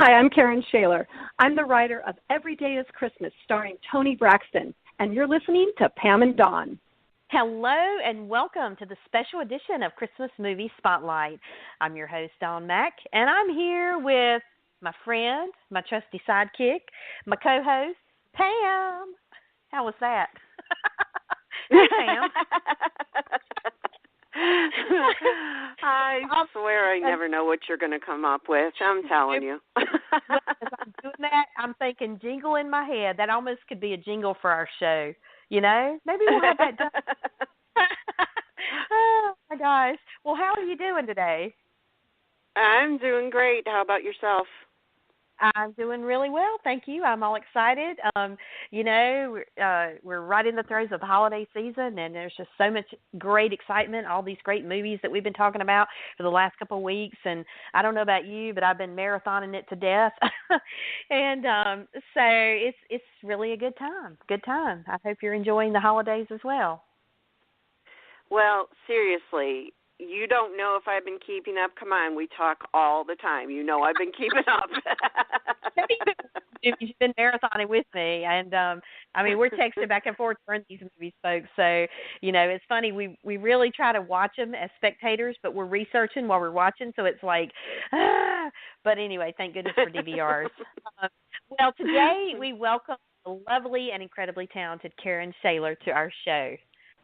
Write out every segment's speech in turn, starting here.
Hi, I'm Karen-Schaler. I'm the writer of Every Day is Christmas, starring Toni Braxton, and you're listening to Pam and Dawn. Hello and welcome to the special edition of Christmas MuVies Spotlight. I'm your host, Dawn Mack, and I'm here with my friend, my trusty sidekick, my co-host, Pam. How was that? Hey, Pam. I swear I never know what you're going to come up with. I'm telling you. As I'm doing that, I'm thinking jingle in my head. That almost could be a jingle for our show. You know? Maybe we'll have that done. Oh, my gosh. Well, how are you doing today? I'm doing great. How about yourself? I'm doing really well, thank you. I'm all excited. We're right in the throes of the holiday season, and there's just so much great excitement, all these great movies that we've been talking about for the last couple of weeks. And I don't know about you, but I've been marathoning it to death. And so it's really a good time. Good time. I hope you're enjoying the holidays as well. Well, seriously, you don't know if I've been keeping up. Come on, we talk all the time. You know I've been keeping up. You've been marathoning with me, and we're texting back and forth during these movies, folks. So, it's funny. We really try to watch them as spectators, but we're researching while we're watching, so it's like, But anyway, thank goodness for DVRs. Well, today we welcome the lovely and incredibly talented Karen-Schaler to our show.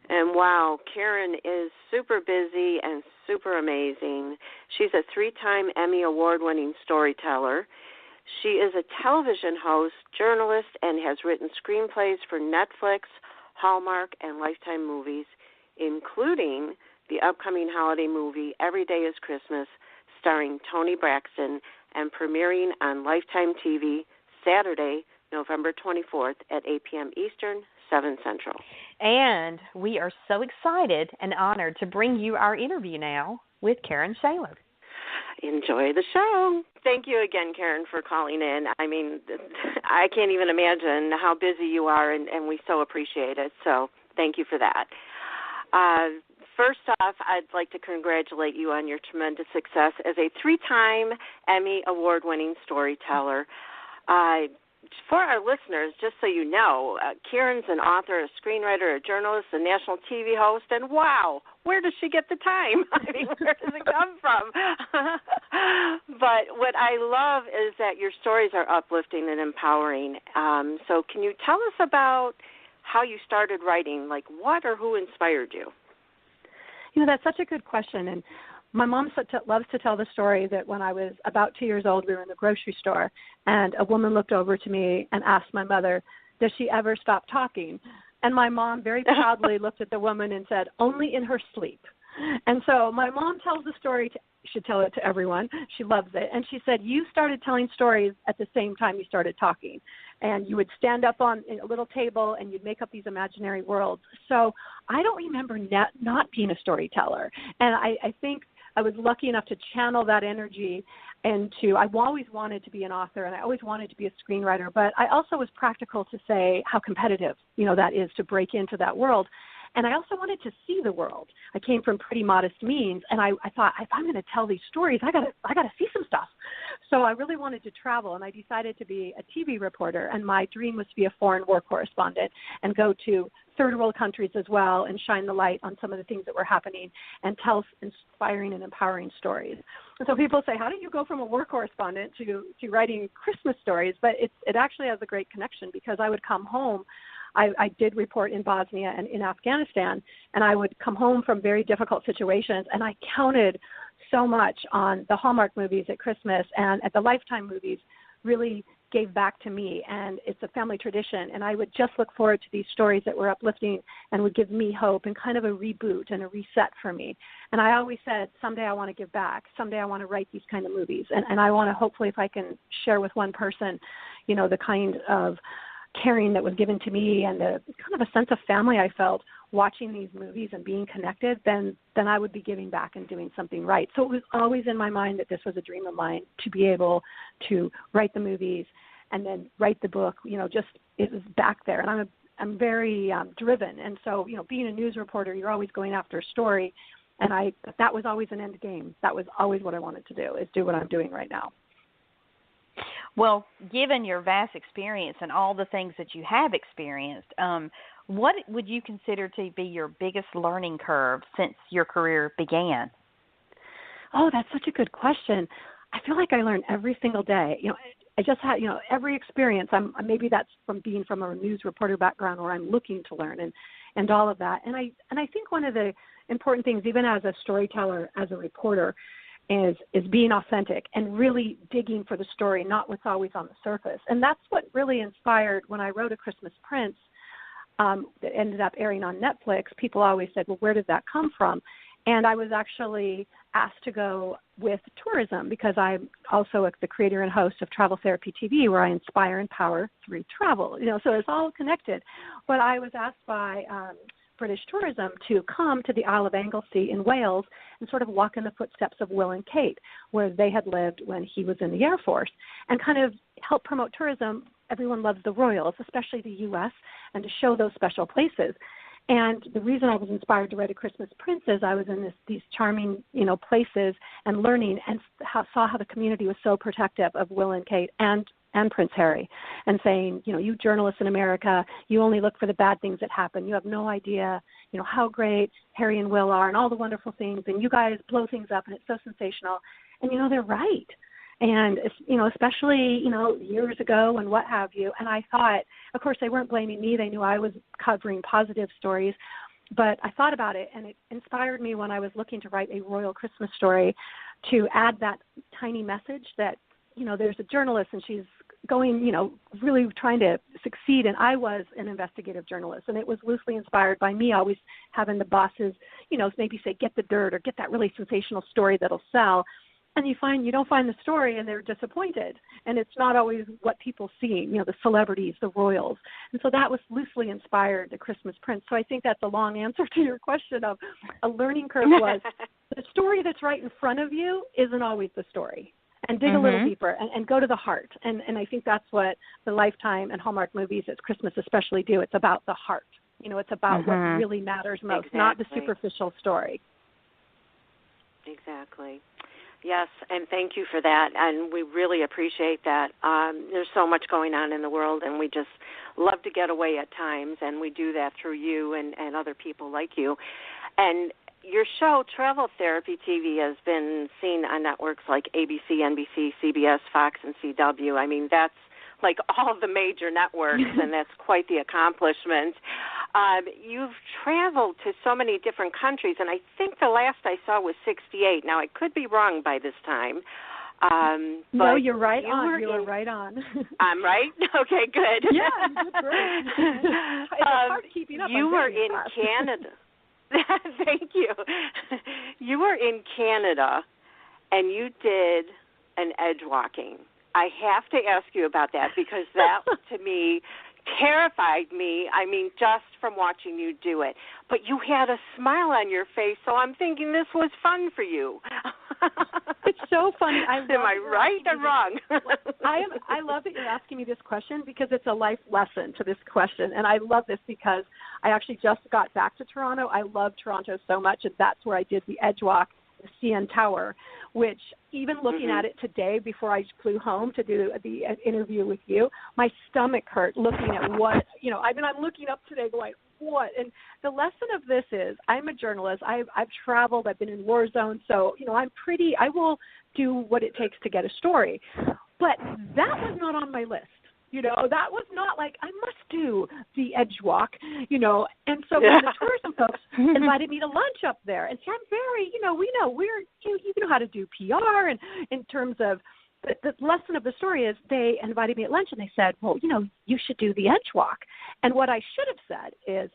And wow, Karen is super busy and super amazing. She's a 3-time Emmy Award-winning storyteller. She is a television host, journalist, and has written screenplays for Netflix, Hallmark, and Lifetime Movies, including the upcoming holiday movie Every Day is Christmas, starring Toni Braxton and premiering on Lifetime TV Saturday, November 24th at 8 p.m. Eastern, 7 Central. And we are so excited and honored to bring you our interview now with Karen-Schaler. Enjoy the show. Thank you again, Karen, for calling in. I mean, I can't even imagine how busy you are, and we so appreciate it. So thank you for that. First off, I'd like to congratulate you on your tremendous success as a 3-time Emmy Award-winning storyteller. For our listeners, just so you know, Karen's an author, a screenwriter, a journalist, a national TV host, and wow, where does she get the time? I mean, where does it come from? But what I love is that your stories are uplifting and empowering. So can you tell us about how you started writing? Like, what or who inspired you? That's such a good question, and my mom loves to tell the story that when I was about 2 years old, we were in the grocery store, and a woman looked over to me and asked my mother, does she ever stop talking? And my mom very proudly looked at the woman and said, only in her sleep. And so my mom tells the story, should tell it to everyone. She loves it. And she said, you started telling stories at the same time you started talking. And you would stand up on a little table and you'd make up these imaginary worlds. So I don't remember not being a storyteller. And I think I was lucky enough to channel that energy into, I've always wanted to be an author and I always wanted to be a screenwriter, but I also was practical to say how competitive, that is to break into that world. And I also wanted to see the world. I came from pretty modest means, and I thought, if I'm going to tell these stories, I gotta see some stuff. So I really wanted to travel, and I decided to be a TV reporter. And my dream was to be a foreign war correspondent and go to third world countries as well and shine the light on some of the things that were happening and tell inspiring and empowering stories. And so people say, how did you go from a war correspondent to writing Christmas stories? But it actually has a great connection because I would come home. I did report in Bosnia and in Afghanistan, and I would come home from very difficult situations, and I counted so much on the Hallmark movies at Christmas and at the Lifetime movies really gave back to me, and it's a family tradition, and I would just look forward to these stories that were uplifting and would give me hope and kind of a reboot and a reset for me. And I always said, someday I want to give back. Someday I want to write these kind of movies, and I want to hopefully, if I can share with one person, the kind of caring that was given to me and the kind of a sense of family I felt watching these movies and being connected, then I would be giving back and doing something right. So it was always in my mind that this was a dream of mine to be able to write the movies and then write the book. Just it was back there, and I'm very driven. And so being a news reporter, you're always going after a story, and that was always an end game. That was always what I wanted to do, is do what I'm doing right now. Well, given your vast experience and all the things that you have experienced, what would you consider to be your biggest learning curve since your career began? Oh, that's such a good question. I feel like I learn every single day. I just had, every experience. Maybe that's from being from a news reporter background where I'm looking to learn and all of that. And I think one of the important things, even as a storyteller, as a reporter, is being authentic and really digging for the story, not what's always on the surface. And that's what really inspired when I wrote A Christmas Prince that ended up airing on Netflix. People always said, well, where did that come from? And I was actually asked to go with tourism because I'm also the creator and host of Travel Therapy TV, where I inspire and empower through travel. So it's all connected. But I was asked by British Tourism to come to the Isle of Anglesey in Wales and sort of walk in the footsteps of Will and Kate, where they had lived when he was in the Air Force, and kind of help promote tourism. Everyone loves the royals, especially the U.S., and to show those special places. And the reason I was inspired to write A Christmas Prince is I was in these charming, places and learning and saw how the community was so protective of Will and Kate and Prince Harry, and saying, you journalists in America, you only look for the bad things that happen. You have no idea, how great Harry and Will are and all the wonderful things, and you guys blow things up, and it's so sensational. And, they're right. And, especially, years ago and what have you. And I thought, of course, they weren't blaming me. They knew I was covering positive stories. But I thought about it, and it inspired me when I was looking to write a royal Christmas story to add that tiny message that, there's a journalist and she's going, really trying to succeed. And I was an investigative journalist, and it was loosely inspired by me always having the bosses, maybe say, get the dirt or get that really sensational story that'll sell. And you don't find the story, and they're disappointed. And it's not always what people see, the celebrities, the royals. And so that was loosely inspired The Christmas Prince. So I think that's a long answer to your question of a learning curve was the story that's right in front of you isn't always the story. And dig a little deeper and go to the heart. And I think that's what the Lifetime and Hallmark movies at Christmas especially do. It's about the heart. It's about what really matters most, not the superficial story. Exactly. Yes, and thank you for that, and we really appreciate that. There's so much going on in the world, and we just love to get away at times, and we do that through you and other people like you. And your show, Travel Therapy TV, has been seen on networks like ABC, NBC, CBS, Fox, and CW. I mean, that's like all the major networks, and that's quite the accomplishment. You've traveled to so many different countries, and I think the last I saw was 68. Now, I could be wrong by this time. No, you're right on. You were right on. I'm right? Okay, good. Yeah, that's great. It's hard keeping up. You were in Canada. Thank you. You were in Canada, and you did an edge walking. I have to ask you about that because that, to me, terrified me, just from watching you do it. But you had a smile on your face, so I'm thinking this was fun for you. It's so funny. Am I right or wrong? I love that you're asking me this question because it's a life lesson to this question. And I love this because I actually just got back to Toronto. I love Toronto so much, and that's where I did the Edge Walk, the CN Tower, which even looking at it today before I flew home to do the interview with you, my stomach hurt looking at what, I'm looking up today going, what? And the lesson of this is I'm a journalist. I've traveled. I've been in war zones. So, I will do what it takes to get a story. But that was not on my list. That was not like, I must do the Edge Walk, And so when the tourism folks invited me to lunch up there, and see, I'm very, we know you know how to do PR, and in terms of the lesson of the story is they invited me at lunch and they said, well, you should do the Edge Walk. And what I should have said is,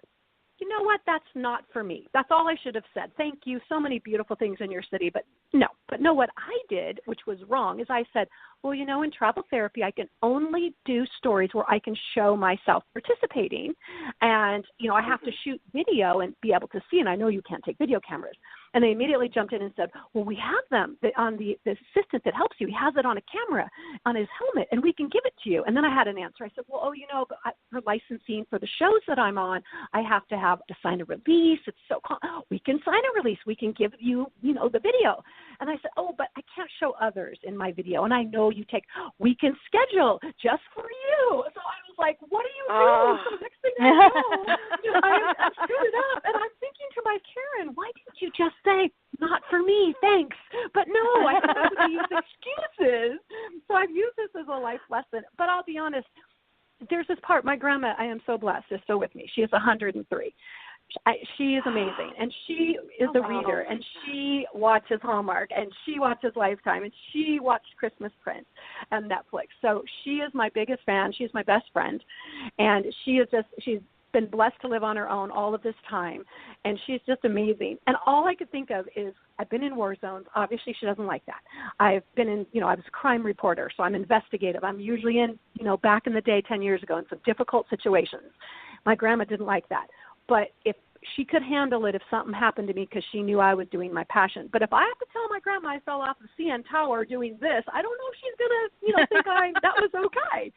you know what, that's not for me. That's all I should have said. Thank you. So many beautiful things in your city, but no. But no, what I did, which was wrong, is I said, well, in travel therapy, I can only do stories where I can show myself participating. And, I have to shoot video and be able to see, and I know you can't take video cameras. And they immediately jumped in and said, well, we have them on the assistant that helps you. He has it on a camera on his helmet, and we can give it to you. And then I had an answer. I said, well, but for licensing for the shows that I'm on, I have to sign a release. It's so we can sign a release. We can give you, the video. And I said, oh, but I can't show others in my video. And I know you take weekend schedule just for you. So I was like, what do you do? So next thing I know, I screwed it up. And I'm thinking to my Karen, why didn't you just say, not for me, thanks? But no, I have to use excuses. So I've used this as a life lesson. But I'll be honest, there's this part. My grandma, I am so blessed, is still with me. She is 103. She is amazing, and she is a reader, and she watches Hallmark, and she watches Lifetime, and she watched Christmas Prince and Netflix. So she is my biggest fan. She's my best friend, and she's been blessed to live on her own all of this time, and she's just amazing. And all I could think of is I've been in war zones. Obviously, she doesn't like that. I've been in, I was a crime reporter, so I'm investigative. I'm usually in, back in the day 10 years ago in some difficult situations. My grandma didn't like that. But if she could handle it if something happened to me because she knew I was doing my passion. But if I have to tell my grandma I fell off the CN Tower doing this, I don't know if she's going to, think that was okay.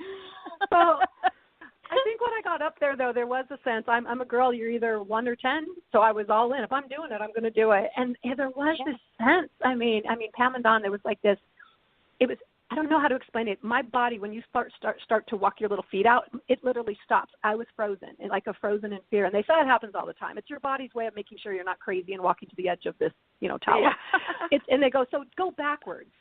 So I think when I got up there, though, there was a sense, I'm a girl, you're either 1 or 10, so I was all in. If I'm doing it, I'm going to do it. And there was this sense, I mean, Pam and Dawn, there was like this, it was, I don't know how to explain it. My body, when you start to walk your little feet out, it literally stops. I was frozen, like a frozen in fear. And they say it happens all the time. It's your body's way of making sure you're not crazy and walking to the edge of this, tower. Yeah. And they go, so go backwards,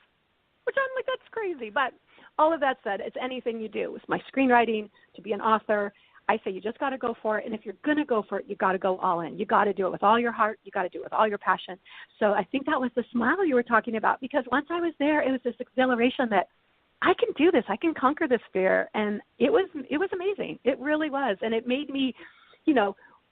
which I'm like, that's crazy. But all of that said, it's anything you do. It's my screenwriting, to be an author. I say you just got to go for it. And if you're going to go for it, you got to go all in. You got to do it with all your heart. You got to do it with all your passion. So I think that was the smile you were talking about, because once I was there, it was this exhilaration that I can do this. I can conquer this fear. And it was amazing. It really was. And it made me,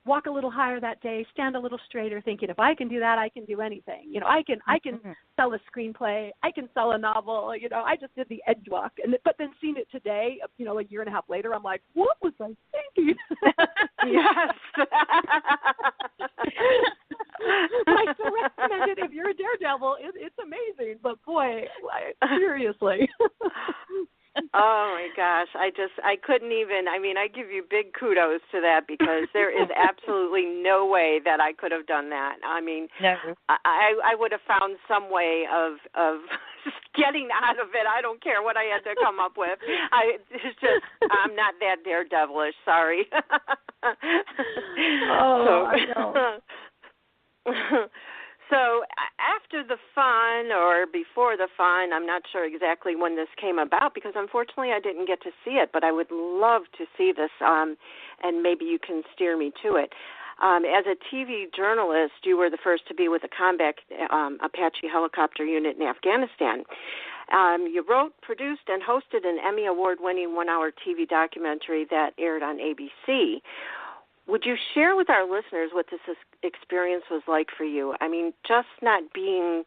walk a little higher that day, stand a little straighter, thinking if I can do that, I can do anything. I can sell a screenplay, I can sell a novel. I just did the edge walk, but then seeing it today, a year and a half later, I'm like, what was I thinking? Yes. I still recommend it if you're a daredevil. It's amazing, but boy, seriously. Oh my gosh, I couldn't even, I give you big kudos to that, because there is absolutely no way that I could have done that. No. I would have found some way of getting out of it. I don't care what I had to come up with. I'm not that daredevilish, sorry. I know. So after the fun, or before the fun, I'm not sure exactly when this came about, because unfortunately I didn't get to see it, but I would love to see this, and maybe you can steer me to it. As a TV journalist, you were the first to be with a combat Apache helicopter unit in Afghanistan. You wrote, produced, and hosted an Emmy Award-winning 1-hour TV documentary that aired on ABC. Would you share with our listeners what this experience was like for you? Just not being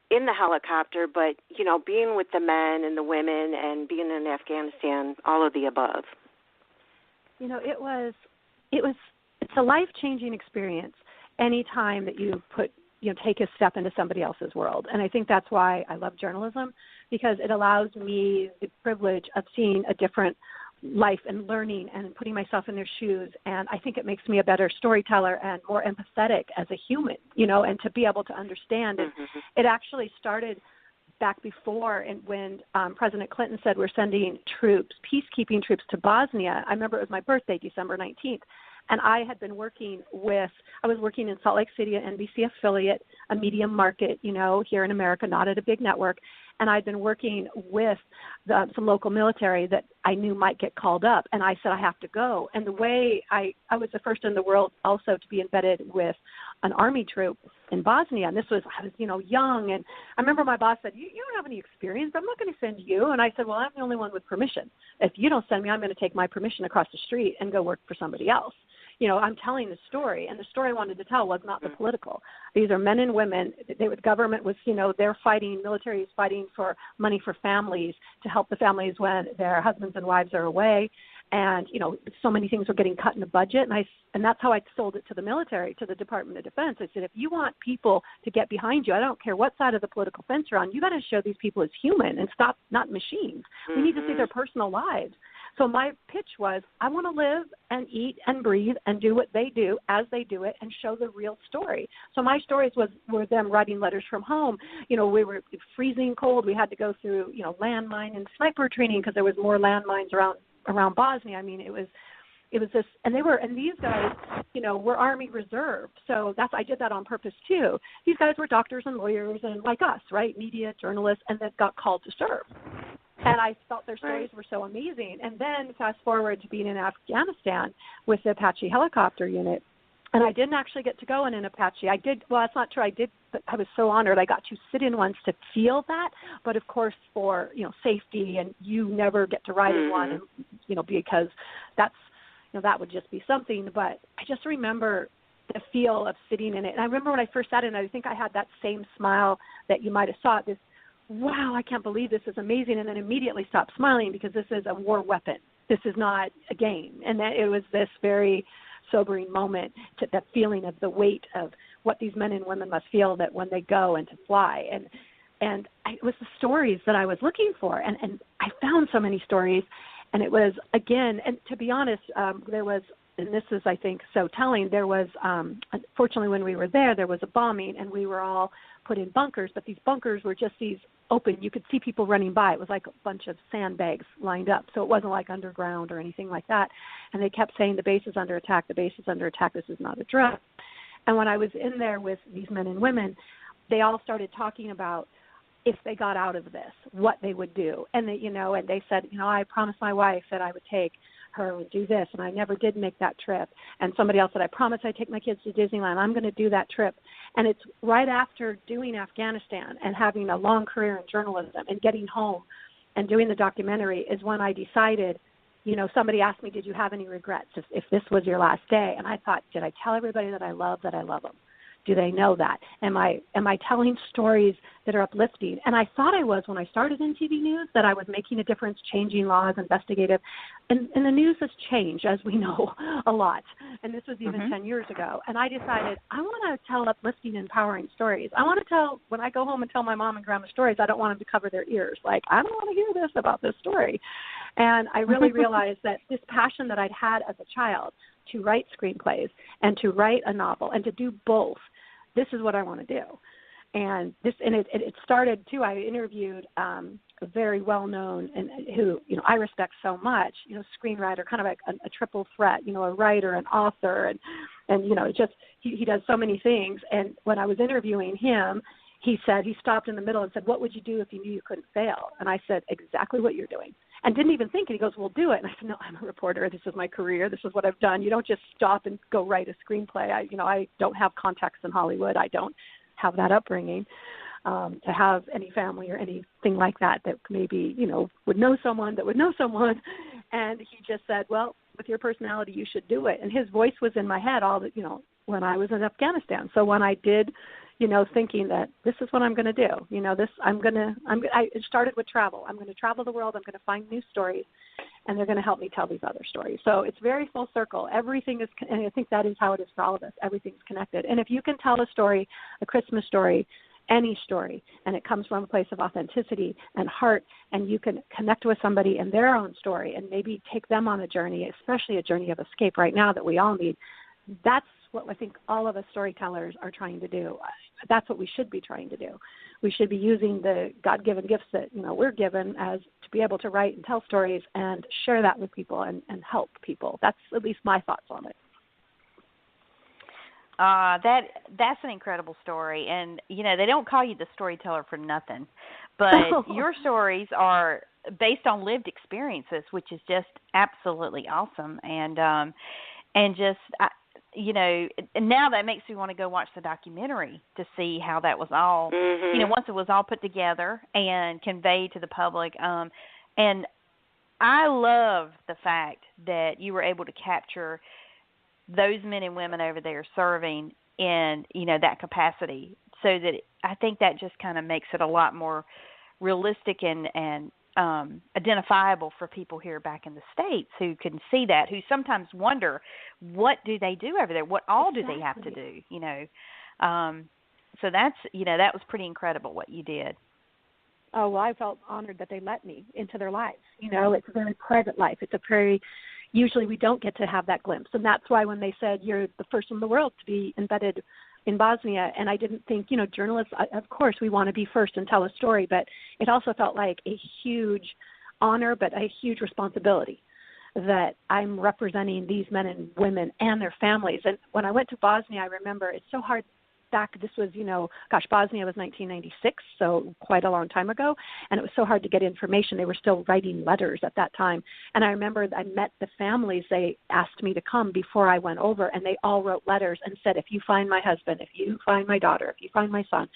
in the helicopter, but, being with the men and the women and being in Afghanistan, all of the above. It's a life-changing experience any time that you take a step into somebody else's world. And I think that's why I love journalism, because it allows me the privilege of seeing a different life and learning and putting myself in their shoes. And I think it makes me a better storyteller and more empathetic as a human, and to be able to understand. And it actually started back before, and when President Clinton said we're sending troops, peacekeeping troops to Bosnia. I remember it was my birthday, December 19th. And I had been working in Salt Lake City, an NBC affiliate, a medium market, here in America, not at a big network. And I'd been working with some local military that I knew might get called up. And I said, I have to go. And the way I was the first in the world also to be embedded with an Army troop in Bosnia. And I was young. And I remember my boss said, you don't have any experience. I'm not going to send you. And I said, well, I'm the only one with permission. If you don't send me, I'm going to take my permission across the street and go work for somebody else. I'm telling the story, and the story I wanted to tell was not the political. These are men and women. The government was, they're fighting, military is fighting for money for families to help the families when their husbands and wives are away. And, so many things were getting cut in the budget. And that's how I sold it to the military, to the Department of Defense. I said, if you want people to get behind you, I don't care what side of the political fence you're on, you got to show these people as human and stop, not machines. We need to see their personal lives. So my pitch was, I want to live and eat and breathe and do what they do as they do it and show the real story. So my stories were them writing letters from home. We were freezing cold. We had to go through, landmine and sniper training because there was more landmines around Bosnia. I mean, it was this, and these guys, were Army Reserve. So I did that on purpose too. These guys were doctors and lawyers and like us, right? Media, journalists, and that got called to serve. And I felt their stories were so amazing. And then fast forward to being in Afghanistan with the Apache helicopter unit. And I didn't actually get to go in an Apache. I did, well, that's not true. I did, but I was so honored. I got to sit in once to feel that. But of course, for, safety, and you never get to ride in one, and, because that's, that would just be something. But I just remember the feel of sitting in it. And I remember when I first sat in it, I think I had that same smile that you might have saw, this, wow, I can't believe this is amazing, and then immediately stopped smiling because this is a war weapon. This is not a game. And that it was this very sobering moment, to that feeling of the weight of what these men and women must feel that when they go and to fly. And it was the stories that I was looking for. And I found so many stories. And it was, again, and to be honest, there was, and this is, I think, so telling, there was, unfortunately, when we were there was a bombing, and we were all put in bunkers, but these bunkers were just these open. You could see people running by. It was like a bunch of sandbags lined up, so it wasn't like underground or anything like that. And they kept saying, the base is under attack, the base is under attack, this is not a drill. And when I was in there with these men and women, they all started talking about if they got out of this, what they would do. And they, and they said, I promised my wife that I would take her and do this, and I never did make that trip. And somebody else said, I promised I'd take my kids to Disneyland. I'm going to do that trip. And it's right after doing Afghanistan and having a long career in journalism and getting home and doing the documentary is when I decided, somebody asked me, did you have any regrets if this was your last day? And I thought, did I tell everybody that I love them? Do they know that? Am I telling stories that are uplifting? And I thought I was when I started in TV news, that I was making a difference, changing laws, investigative. And the news has changed, as we know, a lot. And this was even 10 years ago. And I decided I want to tell uplifting, empowering stories. I want to tell, when I go home and tell my mom and grandma stories, I don't want them to cover their ears. Like, I don't want to hear this about this story. And I really realized that this passion that I'd had as a child to write screenplays and to write a novel and to do both, this is what I want to do. And it started too. I interviewed a very well-known and who I respect so much, screenwriter, kind of like a triple threat, a writer, an author, and just he does so many things. And when I was interviewing him, he stopped in the middle and said, "What would you do if you knew you couldn't fail?" And I said, "Exactly what you're doing." And didn't even think it. He goes, "Well, do it." And I said, "No, I'm a reporter. This is my career. This is what I've done. You don't just stop and go write a screenplay. I don't have contacts in Hollywood. I don't have that upbringing to have any family or anything like that maybe, would know someone that would know someone." And he just said, "Well, with your personality, you should do it." And his voice was in my head when I was in Afghanistan. So when I did, thinking that this is what I'm going to do, it started with travel. I'm going to travel the world. I'm going to find new stories, and they're going to help me tell these other stories. So it's very full circle. Everything is, and I think that is how it is for all of us. Everything's connected. And if you can tell a story, a Christmas story, any story, and it comes from a place of authenticity and heart, and you can connect with somebody in their own story and maybe take them on a journey, especially a journey of escape right now that we all need, that's what I think all of us storytellers are trying to do. That's what we should be trying to do. We should be using the God-given gifts that we're given as to be able to write and tell stories and share that with people and help people. That's at least my thoughts on it. That's an incredible story, and they don't call you the storyteller for nothing, but your stories are based on lived experiences, which is just absolutely awesome, and just. And now that makes me want to go watch the documentary to see how that was all, once it was all put together and conveyed to the public. And I love the fact that you were able to capture those men and women over there serving in, that capacity, so that I think that just kind of makes it a lot more realistic and identifiable for people here back in the States who can see that, who sometimes wonder, what do they do over there? What all do they have to do? So that's, that was pretty incredible what you did. Oh, well, I felt honored that they let me into their lives. It's a very private life. It's a very, usually we don't get to have that glimpse. And that's why when they said you're the first in the world to be embedded in Bosnia, and I didn't think, journalists, of course, we want to be first and tell a story, but it also felt like a huge honor, but a huge responsibility that I'm representing these men and women and their families. And when I went to Bosnia, I remember it's so hard. This was, Bosnia was 1996, so quite a long time ago, and it was so hard to get information. They were still writing letters at that time. And I remember I met the families. They asked me to come before I went over, and they all wrote letters and said, if you find my husband, if you find my daughter, if you find my son,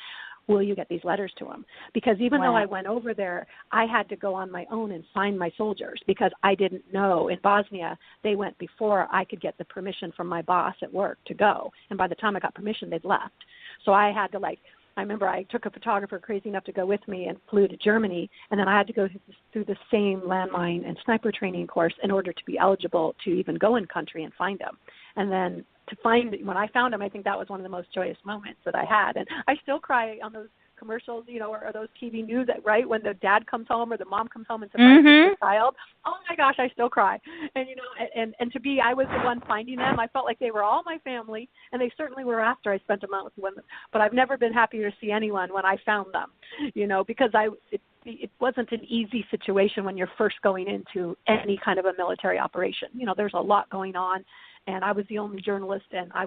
will you get these letters to him? Because even though I went over there, I had to go on my own and find my soldiers because I didn't know. In Bosnia, they went before I could get the permission from my boss at work to go. And by the time I got permission, they'd left. So I had to, I remember I took a photographer crazy enough to go with me and flew to Germany, and then I had to go through the same landmine and sniper training course in order to be eligible to even go in country and find them. And then when I found him, I think that was one of the most joyous moments that I had. And I still cry on those commercials, or those TV news, right, when the dad comes home or the mom comes home and surprises the child. Oh my gosh, I still cry. And and to be, I was the one finding them. I felt like they were all my family, and they certainly were after I spent a month with them. But I've never been happier to see anyone when I found them, because it wasn't an easy situation when you're first going into any kind of a military operation. There's a lot going on, and I was the only journalist, and I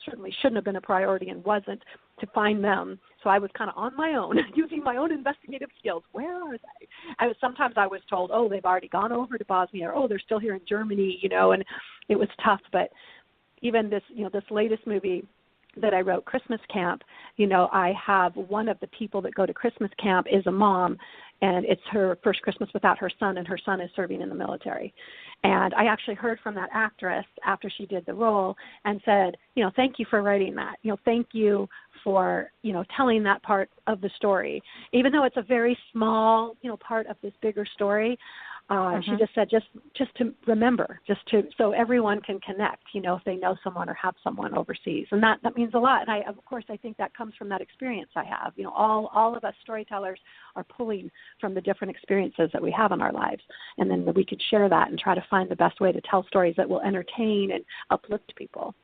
certainly shouldn't have been a priority and wasn't to find them. So I was kind of on my own, using my own investigative skills. Where are they? Sometimes I was told, oh, they've already gone over to Bosnia, or oh, they're still here in Germany, and it was tough. But even this, this latest movie that I wrote, Christmas Camp, I have one of the people that go to Christmas camp is a mom, and it's her first Christmas without her son, and her son is serving in the military. And I actually heard from that actress after she did the role and said, thank you for writing that. Thank you for, telling that part of the story. Even though it's a very small, part of this bigger story, she just said, just to remember, so everyone can connect, if they know someone or have someone overseas. And that means a lot. And of course, I think that comes from that experience I have. All of us storytellers are pulling from the different experiences that we have in our lives. And then we could share that and try to find the best way to tell stories that will entertain and uplift people.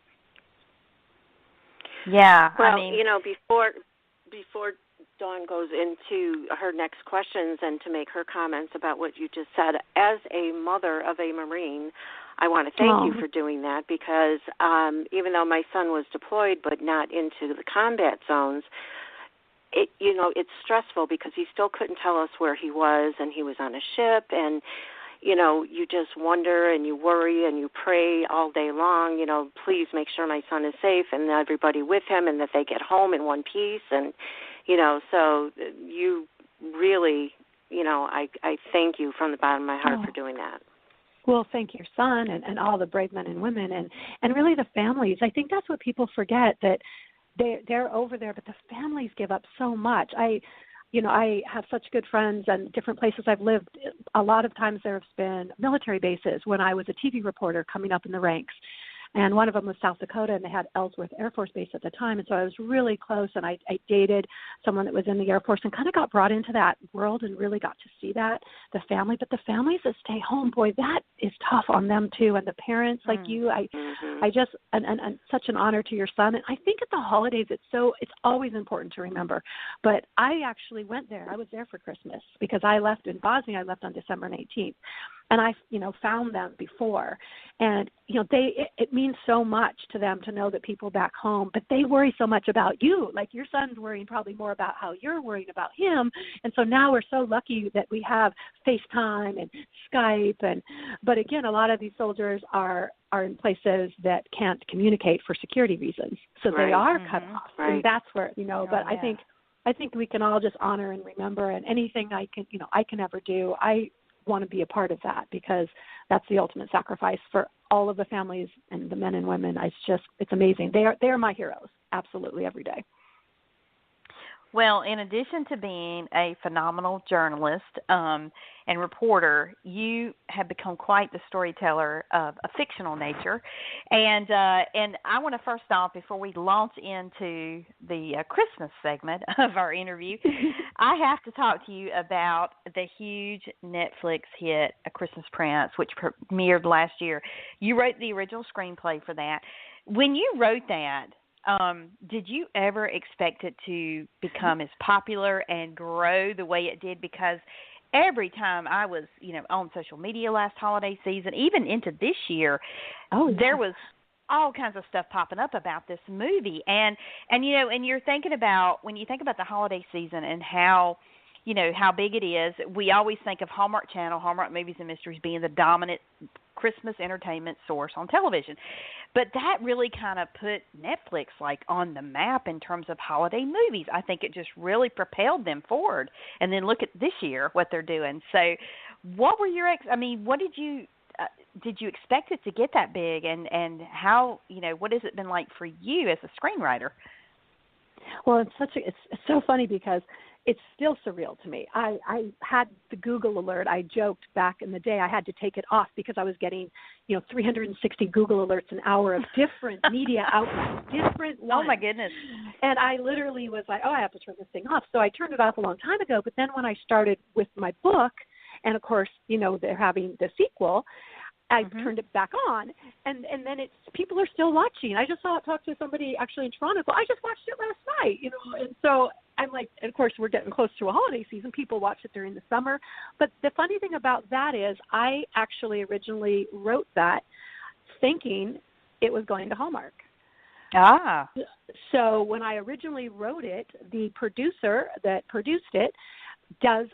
Yeah. Well, before Dawn goes into her next questions and to make her comments about what you just said, as a mother of a Marine, I want to thank you for doing that, because even though my son was deployed but not into the combat zones, it's stressful because he still couldn't tell us where he was, and he was on a ship, and you just wonder and you worry and you pray all day long, please make sure my son is safe and everybody with him and that they get home in one piece. And, so you really, I thank you from the bottom of my heart for doing that. Well, thank your son and all the brave men and women and really the families. I think that's what people forget, that they're over there, but the families give up so much. I have such good friends and different places I've lived. A lot of times there have been military bases when I was a TV reporter coming up in the ranks. And one of them was South Dakota, and they had Ellsworth Air Force Base at the time. And so I was really close, and I dated someone that was in the Air Force and kind of got brought into that world and really got to see that, the family. But the families that stay home, boy, that is tough on them too. And the parents like you, I just, and such an honor to your son. And I think at the holidays, it's always important to remember. But I actually went there. I was there for Christmas because I left in Bosnia. I left on December 19th. And I, found them before. And, it means so much to them to know that people back home, but they worry so much about you. Like your son's worrying probably more about how you're worrying about him. And so now we're so lucky that we have FaceTime and Skype. But again, a lot of these soldiers are in places that can't communicate for security reasons. So they are cut off. Right. And that's where, but I think we can all just honor and remember, and anything I can ever do, I want to be a part of that, because that's the ultimate sacrifice for all of the families and the men and women. It's amazing. They are my heroes, absolutely, every day. Well, in addition to being a phenomenal journalist and reporter, you have become quite the storyteller of a fictional nature. And I want to first off, before we launch into the Christmas segment of our interview, I have to talk to you about the huge Netflix hit, A Christmas Prince, which premiered last year. You wrote the original screenplay for that. When you wrote that, did you ever expect it to become as popular and grow the way it did? Because every time I was, on social media last holiday season, even into this year, there was all kinds of stuff popping up about this movie. And you're thinking about, when you think about the holiday season and how big it is, we always think of Hallmark Channel, Hallmark Movies and Mysteries being the dominant Christmas entertainment source on television. But that really kind of put Netflix on the map in terms of holiday movies. I think it just really propelled them forward. And then look at this year, what they're doing. So what were your what did you expect it to get that big, and how, what has it been like for you as a screenwriter? Well, it's so funny because it's still surreal to me. I had the Google alert. I joked back in the day I had to take it off because I was getting, 360 Google alerts an hour of different media outlets, different ones. Oh, my goodness. And I literally was like, I have to turn this thing off. So I turned it off a long time ago. But then when I started with my book, and of course, they're having the sequel, I turned it back on, and then people are still watching. I just talked to somebody actually in Toronto. I just watched it last night, and so I'm like, and of course we're getting close to a holiday season. People watch it during the summer, but the funny thing about that is I actually originally wrote that thinking it was going to Hallmark. Ah. So when I originally wrote it, the producer that produced it does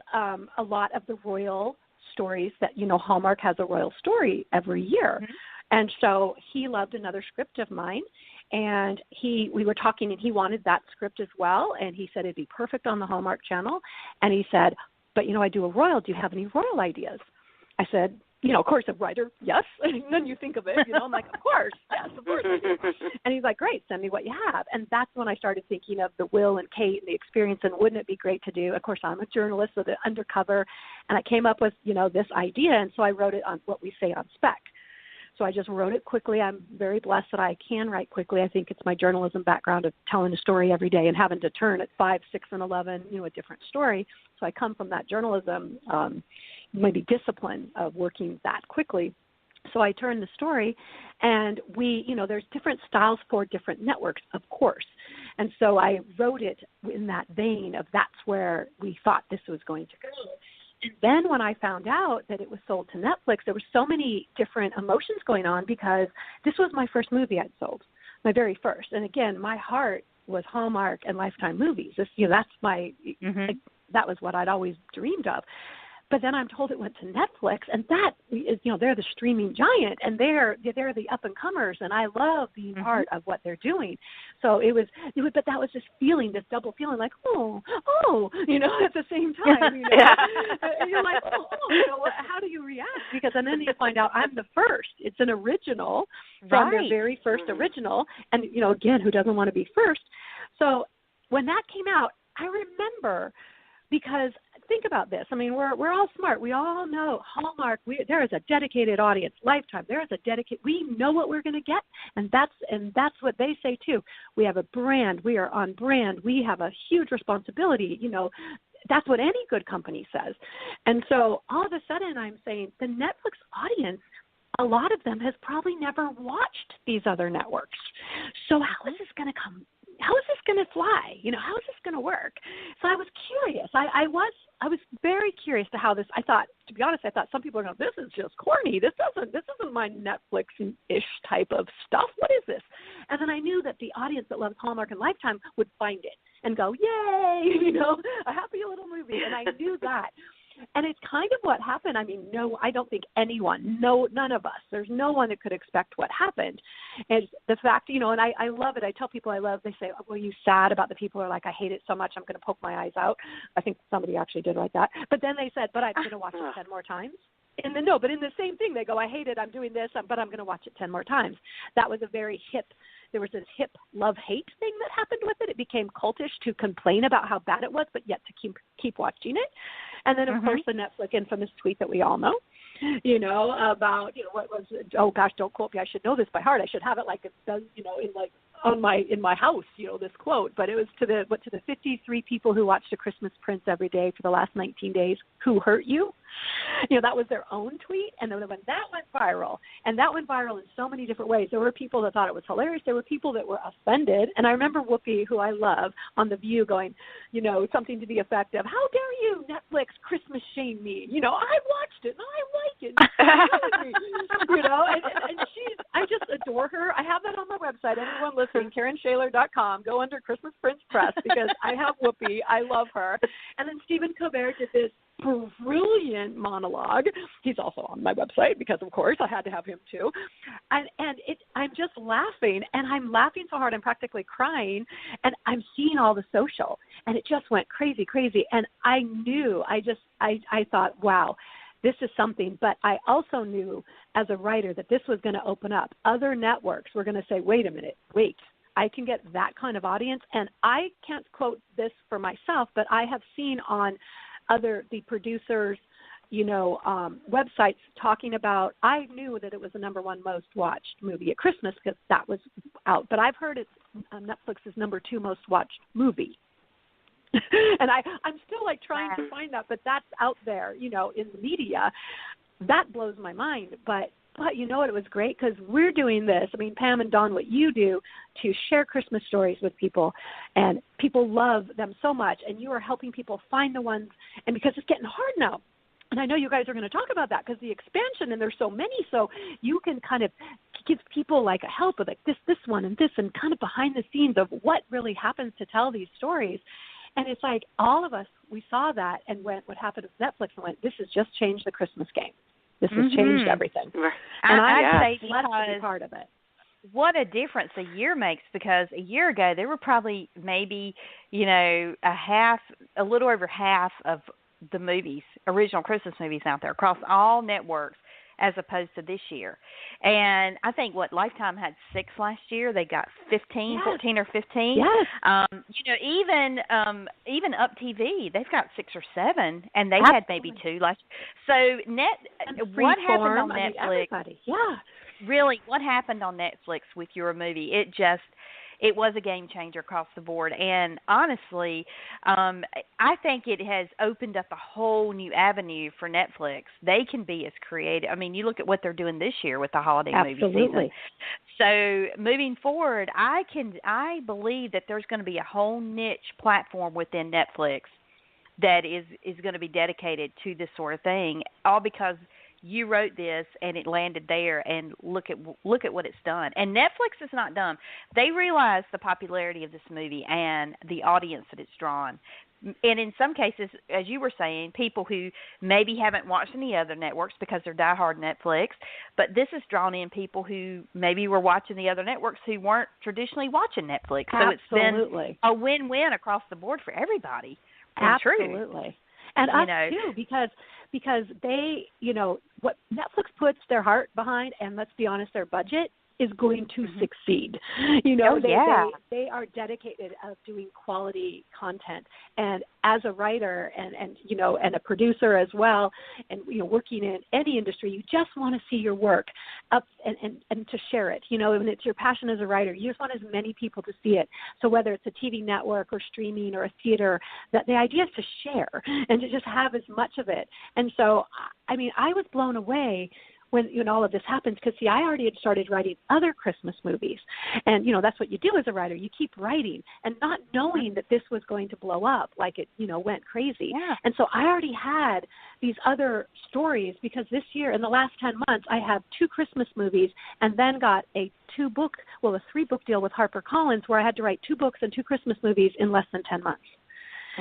a lot of the royal stories that, Hallmark has a royal story every year. Mm-hmm. And so he loved another script of mine, and we were talking, and he wanted that script as well, and he said it'd be perfect on the Hallmark Channel. And he said, but, I do a royal. Do you have any royal ideas? I said, of course, a writer, yes. And then you think of it, I'm like, of course, yes, of course I do. And he's like, great, send me what you have. And that's when I started thinking of the Will and Kate and the experience, and wouldn't it be great to do? Of course, I'm a journalist, so the undercover, and I came up with, this idea, and so I wrote it on what we say on Spec. So I just wrote it quickly. I'm very blessed that I can write quickly. I think it's my journalism background of telling a story every day and having to turn at 5, 6, and 11, a different story. So I come from that journalism maybe discipline of working that quickly. So I turned the story, and there's different styles for different networks, of course. And so I wrote it in that vein of that's where we thought this was going to go. And then when I found out that it was sold to Netflix, there were so many different emotions going on because this was my first movie I'd sold, my very first. And again, my heart was Hallmark and Lifetime movies. This, that's my, that was what I'd always dreamed of. But then I'm told it went to Netflix, and that is, they're the streaming giant, and they're the up and comers, and I love being part of what they're doing. So it was, but that was this feeling, this double feeling, like at the same time, and you're like, how do you react? Because and then you find out I'm the first. It's an original from their very first original, and again, who doesn't want to be first? So when that came out, I remember. Because think about this. I mean, we're all smart. We all know Hallmark. There is a dedicated audience. Lifetime. There is a dedicated. We know what we're going to get, and that's what they say too. We have a brand. We are on brand. We have a huge responsibility. That's what any good company says. And so all of a sudden, I'm saying the Netflix audience, a lot of them has probably never watched these other networks. So how is this going to come? How is this going to fly? How is this going to work? So I was curious. I was very curious to how this. To be honest, I thought some people are going, this is just corny. This isn't my Netflix-ish type of stuff. What is this? And then I knew that the audience that loves Hallmark and Lifetime would find it and go, yay, a happy little movie. And I knew that. And it's kind of what happened. I mean, no, I don't think none of us, there's no one that could expect what happened. And the fact, and I love it. I tell people they say, were you sad about the people who are like, I hate it so much, I'm going to poke my eyes out. I think somebody actually did write that. But then they said, but I'm going to watch it 10 more times. but in the same thing, they go, I hate it, I'm doing this, but I'm going to watch it 10 more times. That was a very hip, there was this hip love-hate thing that happened with it. It became cultish to complain about how bad it was, but yet to keep watching it. And then, of course, the Netflix infamous tweet that we all know, about, what was, oh gosh, don't quote me, I should know this by heart. I should have it like it does, in my house, this quote, but it was to the 53 people who watched A Christmas Prince every day for the last 19 days, who hurt you? That was their own tweet, and then when that went viral, and that went viral in so many different ways, there were people that thought it was hilarious, there were people that were offended, and I remember Whoopi, who I love, on The View going, something to the effect of, how dare you, Netflix, Christmas shame me, I watched it, and I like it, and she's, I just adore her. I have that on my website, anyone listening, karen-schaler.com, go under Christmas Prince Press, because I have Whoopi, I love her, and then Stephen Colbert did this brilliant monologue. He's also on my website because, of course, I had to have him too. And I'm just laughing, and I'm laughing so hard I'm practically crying, and I'm seeing all the social, and it just went crazy. And I knew, I thought, wow, this is something. But I also knew as a writer that this was going to open up. Other networks were going to say, wait a minute, I can get that kind of audience. And I can't quote this for myself, but I have seen on the producers, websites talking about, I knew that it was the number one most watched movie at Christmas because that was out, but I've heard it's Netflix's number 2 most watched movie. And I'm still trying to find that, but that's out there, in the media. That blows my mind, but it was great because we're doing this. I mean, Pam and Dawn, what you do to share Christmas stories with people, and people love them so much, and you are helping people find the ones, and because it's getting hard now. And I know you guys are going to talk about that because the expansion, and there's so many, so you can kind of give people a help with this one and this, and kind of behind the scenes of what really happens to tell these stories. And it's all of us, we saw that and went, what happened with Netflix, and went, this has just changed the Christmas game. This has changed everything. And I'd say blessed to be part of it. What a difference a year makes, because a year ago there were probably maybe, a little over half of the original Christmas movies out there across all networks, as opposed to this year. And I think Lifetime had 6 last year. They got 15, yes. 14 or 15. Yes. Even Up TV, they've got 6 or 7, and they had maybe 2 last year. So what happened on Netflix? Really, what happened on Netflix with your movie? It was a game changer across the board. And honestly, I think it has opened up a whole new avenue for Netflix. They can be as creative. I mean, you look at what they're doing this year with the holiday movie season. So moving forward, I believe that there's going to be a whole niche platform within Netflix that is going to be dedicated to this sort of thing, all because you wrote this and it landed there, and look at what it's done. And Netflix is not dumb. They realize the popularity of this movie and the audience that it's drawn. And in some cases, as you were saying, people who maybe haven't watched any other networks because they're diehard Netflix, but this has drawn in people who maybe were watching the other networks who weren't traditionally watching Netflix. So it's been a win-win across the board for everybody. Absolutely. And us too, because they, what Netflix puts their heart behind, and let's be honest, their budget is going to succeed. They are dedicated of doing quality content. And as a writer and a producer as well, and working in any industry, you just want to see your work up and to share it. And it's your passion as a writer. You just want as many people to see it. So whether it's a TV network or streaming or a theater, that the idea is to share and to just have as much of it. And so, I was blown away when all of this happens, because I already had started writing other Christmas movies, and that's what you do as a writer. You keep writing, and not knowing that this was going to blow up like it went crazy. And so I already had these other stories, because this year, in the last 10 months, I have 2 Christmas movies, and then got a 3-book deal with HarperCollins, where I had to write 2 books and 2 Christmas movies in less than 10 months.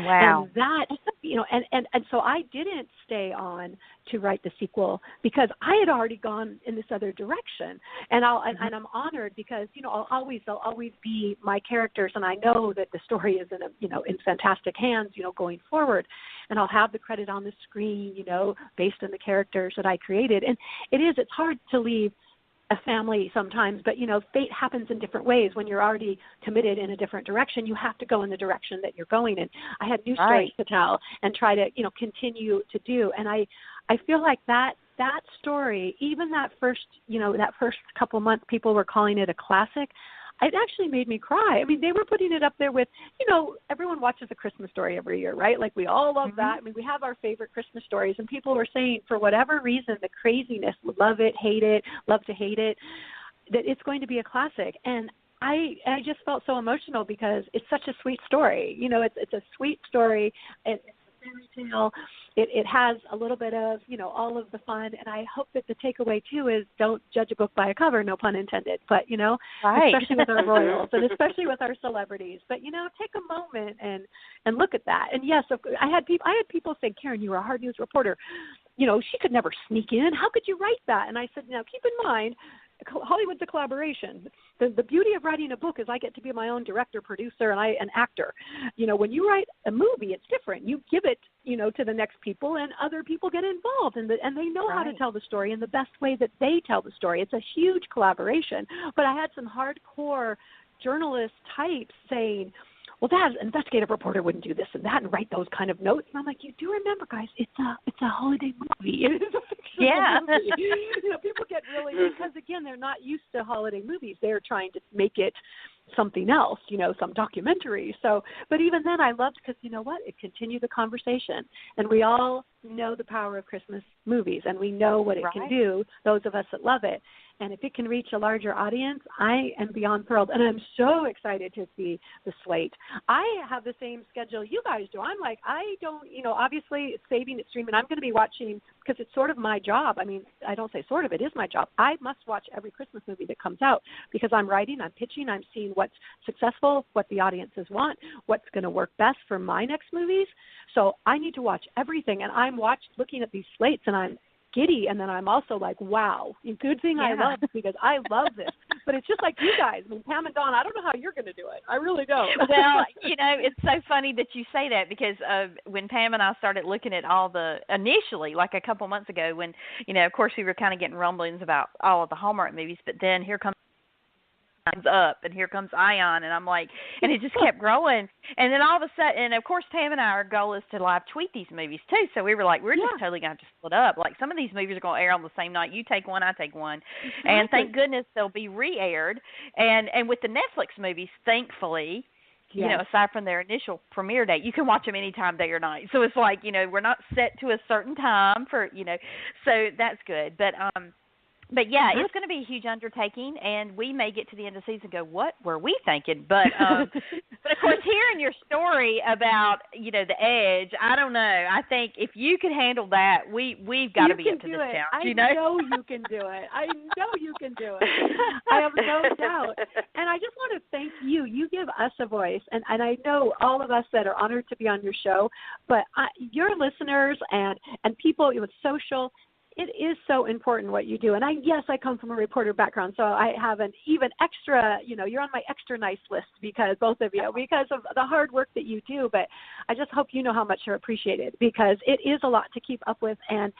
Wow. And that, and so I didn't stay on to write the sequel because I had already gone in this other direction. And and I'm honored because, they'll always be my characters, and I know that the story is in fantastic hands, going forward. And I'll have the credit on the screen, based on the characters that I created. And it's hard to leave a family sometimes, but fate happens in different ways. When you're already committed in a different direction, you have to go in the direction that you're going in. I had new stories to tell and try to continue to do, and I feel like that story, even that first couple months, people were calling it a classic. It actually made me cry. I mean, they were putting it up there with, everyone watches A Christmas Story every year, right? Like, we all love that. I mean, we have our favorite Christmas stories, and people were saying, for whatever reason, the craziness, love it, hate it, love to hate it, that it's going to be a classic. And I just felt so emotional because it's such a sweet story. It's a sweet story. It's a fairy tale. It has a little bit of, all of the fun, and I hope that the takeaway, too, is don't judge a book by a cover, no pun intended, but, especially with our royals and especially with our celebrities. But, take a moment and look at that. And, yes, I had people say, Karen, you were a hard news reporter. She could never sneak in. How could you write that? And I said, now, keep in mind, Hollywood's a collaboration. The beauty of writing a book is I get to be my own director, producer, and an actor. When you write a movie, it's different. You give it, to the next people, and other people get involved, and they know how to tell the story in the best way that they tell the story. It's a huge collaboration. But I had some hardcore journalist types saying, well, that investigative reporter wouldn't do this and that and write those kind of notes. And I'm like, you do remember, guys, it's a holiday movie. It is a fictional movie. People get really, because, again, they're not used to holiday movies. They're trying to make it something else, some documentary. So, but even then I loved, because you know what? It continued the conversation. And we all know the power of Christmas movies, and we know what it can do, those of us that love it. And if it can reach a larger audience, I am beyond thrilled. And I'm so excited to see the slate. I have the same schedule you guys do. I'm like, I don't, obviously it's saving, it's streaming. I'm going to be watching, because it's sort of my job. I mean, I don't say sort of, it is my job. I must watch every Christmas movie that comes out, because I'm writing, I'm pitching, I'm seeing what's successful, what the audiences want, what's going to work best for my next movies. So I need to watch everything. And I'm looking at these slates, and I'm giddy, and then I'm also like, wow, good thing I love, because I love this. But it's just like you guys. I mean, Pam and Dawn, I don't know how you're going to do it. I really don't. Well, it's so funny that you say that, because when Pam and I started looking at all initially, like a couple months ago, when, of course we were kind of getting rumblings about all of the Hallmark movies, but then here comes Up, and here comes Ion, and I'm like, and it just kept growing. And then all of a sudden, and of course Pam and I, our goal is to live tweet these movies too, so we were like, we're just totally going to split up. Like, some of these movies are going to air on the same night. You take one, I take one. Exactly. And thank goodness they'll be re-aired. And with the Netflix movies, thankfully, aside from their initial premiere date, you can watch them anytime, day or night. So it's like, we're not set to a certain time for, so that's good. But yeah, it's going to be a huge undertaking, and we may get to the end of the season and go, what were we thinking? But but of course, hearing your story about, the edge, I don't know. I think if you could handle that, we've got to be up to this challenge. I know you can do it. I know you can do it. I have no doubt. And I just want to thank you. You give us a voice, and I know all of us that are honored to be on your show, but your listeners and people with social, it is so important what you do. And I come from a reporter background, so I have an even extra, you're on my extra nice list, because both of you, because of the hard work that you do. But I just hope you know how much you're appreciated, because it is a lot to keep up with. And,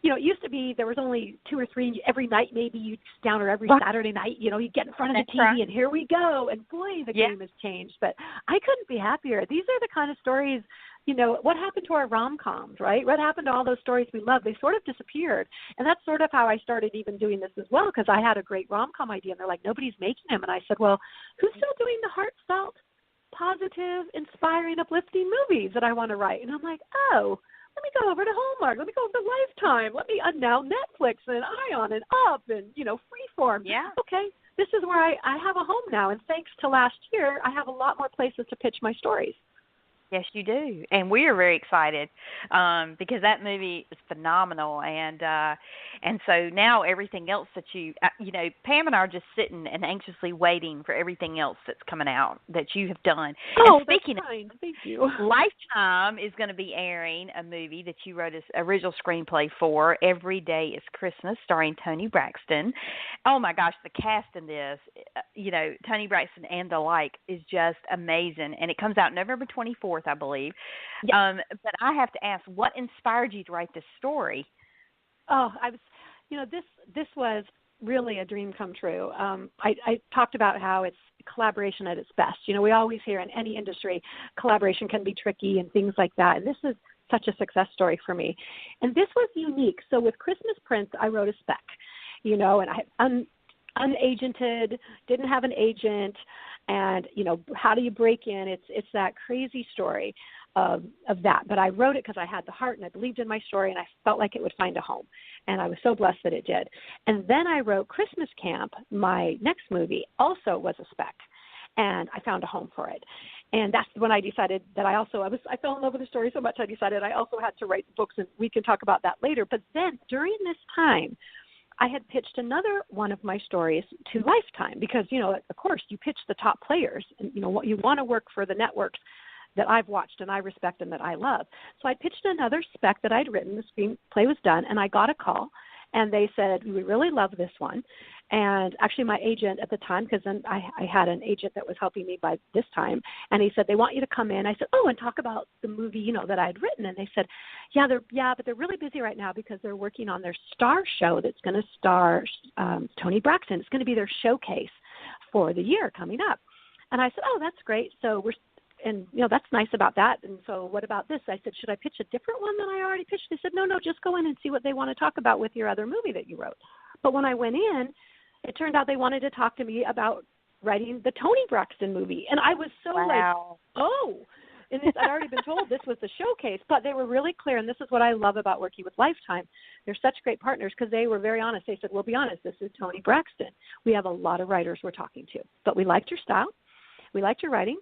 it used to be there was only 2 or 3 every night, maybe you'd down, or every Saturday night, you get in front of the TV and here we go. And boy, the game has changed. But I couldn't be happier. These are the kind of stories, what happened to our rom-coms, right? What happened to all those stories we loved? They sort of disappeared. And that's sort of how I started even doing this as well, because I had a great rom-com idea, and they're like, nobody's making them. And I said, well, who's still doing the heartfelt, positive, inspiring, uplifting movies that I want to write? And I'm like, let me go over to Hallmark. Let me go over to Lifetime. Let me now Netflix and Ion and Up and, Freeform. Yeah. Okay, this is where I have a home now. And thanks to last year, I have a lot more places to pitch my stories. Yes, you do, and we are very excited because that movie is phenomenal, and so now everything else that Pam and I are just sitting and anxiously waiting for everything else that's coming out that you have done. Oh, and speaking that's kind. Thank you. Lifetime is going to be airing a movie that you wrote an original screenplay for, Every Day is Christmas, starring Toni Braxton. Oh my gosh, the cast in this, Toni Braxton and the like, is just amazing, and it comes out November 24th. I believe. Yes. But I have to ask, what inspired you to write this story? Oh, this was really a dream come true. I talked about how it's collaboration at its best. We always hear in any industry collaboration can be tricky and things like that. And this is such a success story for me. And this was unique. So with Christmas Prince, I wrote a spec, and I unagented, didn't have an agent. And, how do you break in? It's that crazy story of that. But I wrote it because I had the heart and I believed in my story and I felt like it would find a home. And I was so blessed that it did. And then I wrote Christmas Camp, my next movie, also was a spec. And I found a home for it. And that's when I decided that I fell in love with the story so much I decided I also had to write books, and we can talk about that later. But then during this time, I had pitched another one of my stories to Lifetime because, of course, you pitch the top players and, what you want to work for the networks that I've watched and I respect and that I love. So I pitched another spec that I'd written. The screenplay was done, and I got a call, and they said, we really love this one. And actually my agent at the time, because then I had an agent that was helping me by this time, and he said, they want you to come in. I said, and talk about the movie, that I'd written. And they said, but they're really busy right now because they're working on their star show that's going to star Toni Braxton. It's going to be their showcase for the year coming up. And I said, that's great. So that's nice about that. And so what about this? I said, should I pitch a different one than I already pitched? They said, no, just go in and see what they want to talk about with your other movie that you wrote. But when I went in, it turned out they wanted to talk to me about writing the Toni Braxton movie. And I was so and I'd already been told this was the showcase, but they were really clear. And this is what I love about working with Lifetime. They're such great partners because they were very honest. They said, well, be honest, this is Toni Braxton. We have a lot of writers we're talking to, but we liked your style. We liked your writing,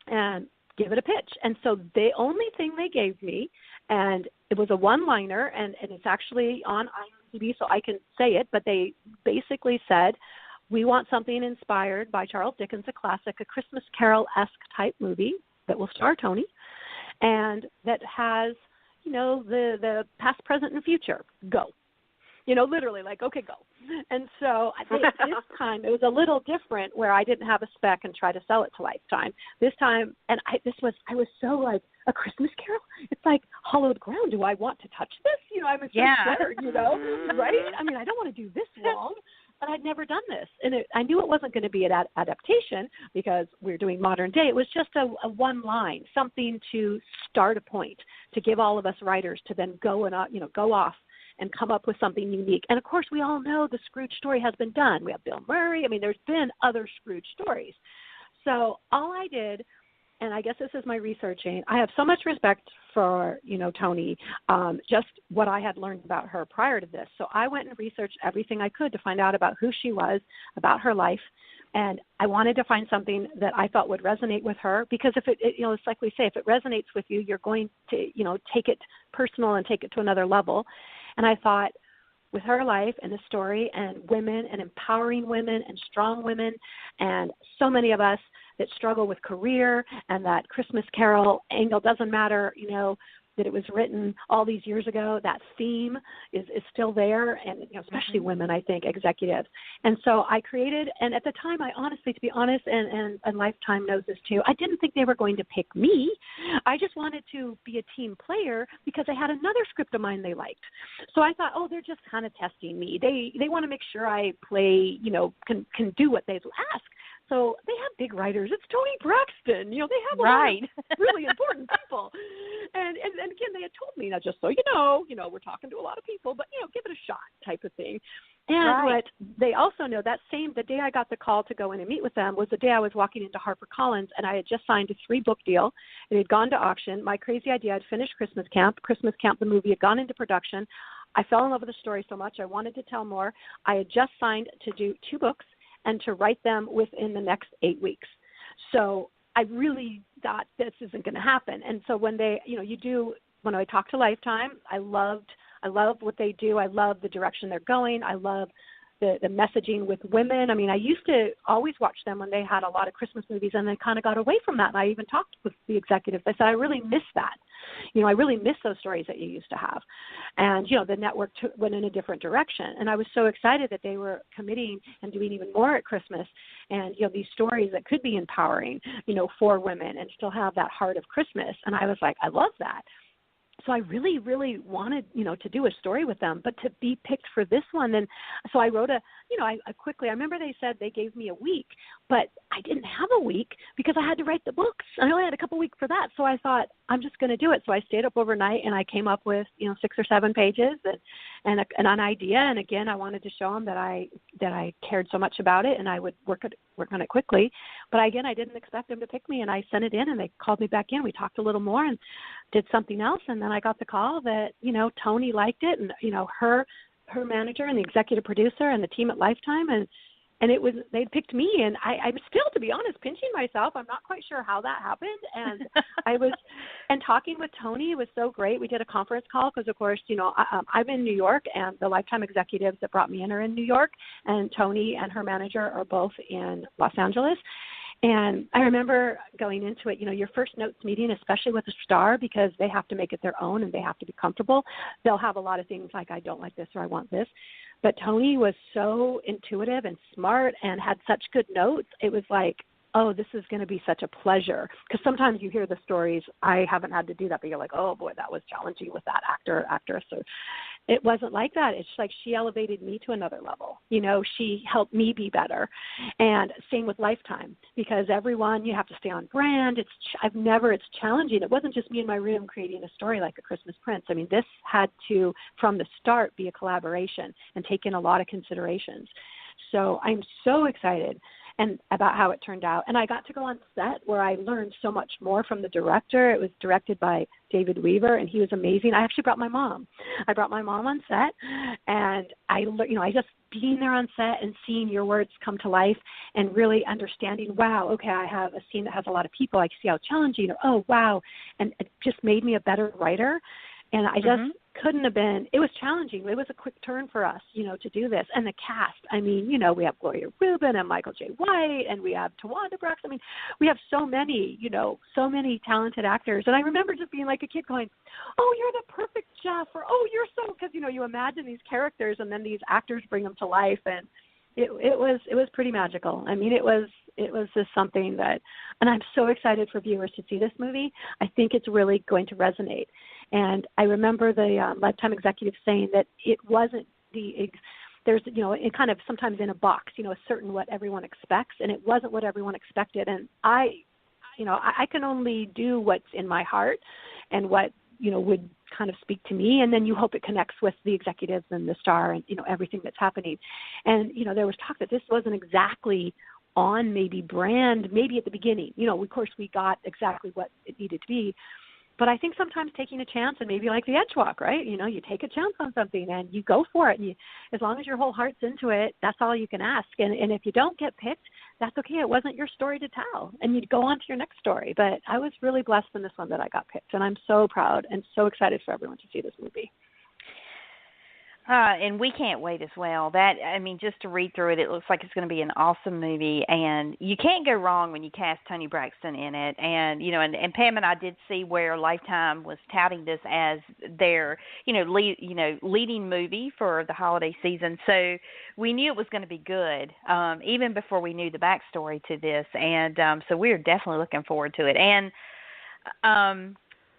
and give it a pitch. And so the only thing they gave me, and it was a one-liner, and it's actually on IONtv, so I can say it, but they basically said, we want something inspired by Charles Dickens, a classic, a Christmas Carol-esque type movie that will star Toni, and that has, the past, present, and future. Go. Literally like, okay, go. And so this time it was a little different where I didn't have a spec and try to sell it to Lifetime. This time, and I was so like, a Christmas Carol? It's like hollowed ground. Do I want to touch this? I was so scared, right? I mean, I don't want to do this long. But I'd never done this. And I knew it wasn't going to be an adaptation because we're doing modern day. It was just a one line, something to start a point, to give all of us writers to then go off and come up with something unique. And, of course, we all know the Scrooge story has been done. We have Bill Murray. I mean, there's been other Scrooge stories. So all I did, and I guess this is my researching, I have so much respect for, Toni, just what I had learned about her prior to this. So I went and researched everything I could to find out about who she was, about her life. And I wanted to find something that I thought would resonate with her, because if it's like we say, if it resonates with you, you're going to, take it personal and take it to another level. And I thought, with her life and the story and women and empowering women and strong women and so many of us that struggle with career and that Christmas Carol angle doesn't matter, that it was written all these years ago. That theme is still there, and especially women, I think, executives. And so I created, and at the time, I honestly, to be honest, and Lifetime knows this too, I didn't think they were going to pick me. I just wanted to be a team player because I had another script of mine they liked. So I thought, they're just kind of testing me. They want to make sure I play, can do what they ask. So they have big writers. It's Toni Braxton. They have a lot of really important people. And again, they had told me, now just so you know, we're talking to a lot of people, but, give it a shot type of thing. And what they also know, the day I got the call to go in and meet with them was the day I was walking into HarperCollins, and I had just signed a 3-book deal. It had gone to auction. My crazy idea, I'd finished Christmas Camp, the movie had gone into production. I fell in love with the story so much I wanted to tell more. I had just signed to do 2 books and to write them within the next 8 weeks. So I really thought this isn't going to happen. And so when they, when I talked to Lifetime, I love what they do. I love the direction they're going. I love the messaging with women. I mean, I used to always watch them when they had a lot of Christmas movies, and they kind of got away from that. And I even talked with the executives. I said, I really miss that. I really miss those stories that you used to have. And, the network went in a different direction. And I was so excited that they were committing and doing even more at Christmas. And, these stories that could be empowering, for women and still have that heart of Christmas. And I was like, I love that. So I really, really wanted, to do a story with them, but to be picked for this one. And so I wrote I remember they said they gave me a week, but I didn't have a week because I had to write the books. I only had a couple weeks for that. So I thought, I'm just going to do it. So I stayed up overnight and I came up with, 6 or 7 pages and an idea. And again, I wanted to show them that I cared so much about it and I would work on it quickly. But again, I didn't expect them to pick me, and I sent it in and they called me back in. We talked a little more and did something else. And then I got the call that, Toni liked it, and, her manager and the executive producer and the team at Lifetime, and they'd picked me, and I'm still, to be honest, pinching myself. I'm not quite sure how that happened. And and talking with Toni was so great. We did a conference call because, of course, I'm in New York, and the Lifetime executives that brought me in are in New York, and Toni and her manager are both in Los Angeles. And I remember going into it, your first notes meeting, especially with a star, because they have to make it their own and they have to be comfortable. They'll have a lot of things like, I don't like this or I want this. But Toni was so intuitive and smart and had such good notes. It was like, oh, this is going to be such a pleasure. Because sometimes you hear the stories, I haven't had to do that, but you're like, oh, boy, that was challenging with that actor or actress. So it wasn't like that. It's like she elevated me to another level. She helped me be better. And same with Lifetime, because everyone, you have to stay on brand. It's challenging. It wasn't just me in my room creating a story like A Christmas Prince. I mean, this had to, from the start, be a collaboration and take in a lot of considerations. So I'm so excited and about how it turned out. And I got to go on set where I learned so much more from the director. It was directed by David Weaver, and he was amazing. I actually brought my mom. I brought my mom on set, and I just being there on set and seeing your words come to life and really understanding, wow, okay, I have a scene that has a lot of people. I can see how challenging, or, oh, wow. And it just made me a better writer. And I just couldn't have been, it was challenging. It was a quick turn for us, to do this. And the cast, I mean, we have Gloria Rubin and Michael J. White, and we have Toni Braxton. I mean, we have so many talented actors. And I remember just being like a kid going, oh, you're the perfect Jeff, or, oh, you're so, because, you imagine these characters and then these actors bring them to life. And it was pretty magical. I mean, it was just something that, and I'm so excited for viewers to see this movie. I think it's really going to resonate. And I remember the Lifetime executive saying that it wasn't there's, it kind of sometimes in a box, a certain what everyone expects, and it wasn't what everyone expected. And I can only do what's in my heart and what, would kind of speak to me, and then you hope it connects with the executives and the star and, everything that's happening. And, there was talk that this wasn't exactly on maybe brand, maybe at the beginning. Of course we got exactly what it needed to be. But I think sometimes taking a chance, and maybe like the edge walk, right? You take a chance on something and you go for it. And as long as your whole heart's into it, that's all you can ask. And if you don't get picked, that's okay. It wasn't your story to tell. And you'd go on to your next story. But I was really blessed in this one that I got picked. And I'm so proud and so excited for everyone to see this movie. And we can't wait as well. Just to read through it, it looks like it's going to be an awesome movie, and you can't go wrong when you cast Toni Braxton in it. And and Pam and I did see where Lifetime was touting this as their leading movie for the holiday season. So we knew it was going to be good, even before we knew the backstory to this. And so we're definitely looking forward to it. And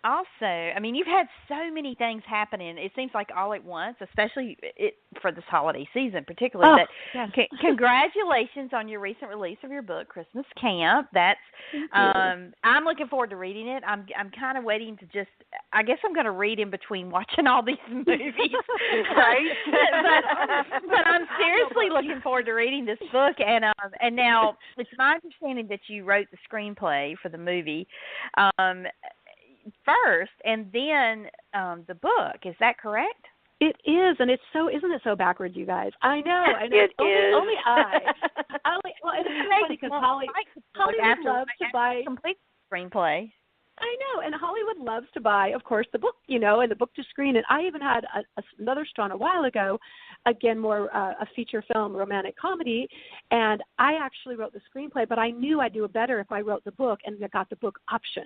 also, you've had so many things happening. It seems like all at once, especially for this holiday season, particularly. Congratulations on your recent release of your book, Christmas Camp. I'm looking forward to reading it. I'm kind of waiting to just. I guess I'm going to read in between watching all these movies, right? but I'm seriously looking forward to reading this book. And now it's my understanding that you wrote the screenplay for the movie. First, and then the book. Is that correct? It is, and it's so, isn't it so backwards, you guys? I know. It is. Only I. Well, it's funny because Hollywood loves to buy complete screenplay. I know, and Hollywood loves to buy, of course, the book, and the book to screen. And I even had another strawn a while ago, again, more a feature film, romantic comedy, and I actually wrote the screenplay, but I knew I'd do it better if I wrote the book and got the book optioned.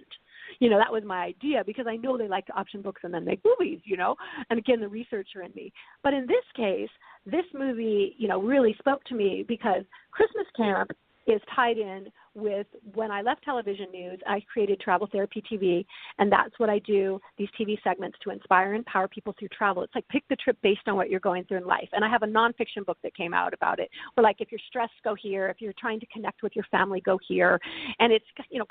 That was my idea because I know they like to option books and then make movies, and again, the researcher in me. But in this case, this movie, really spoke to me because Christmas Camp is tied in with when I left television news, I created Travel Therapy TV, and that's what I do, these TV segments to inspire and empower people through travel. It's like pick the trip based on what you're going through in life. And I have a nonfiction book that came out about it, where like if you're stressed, go here. If you're trying to connect with your family, go here. And it's,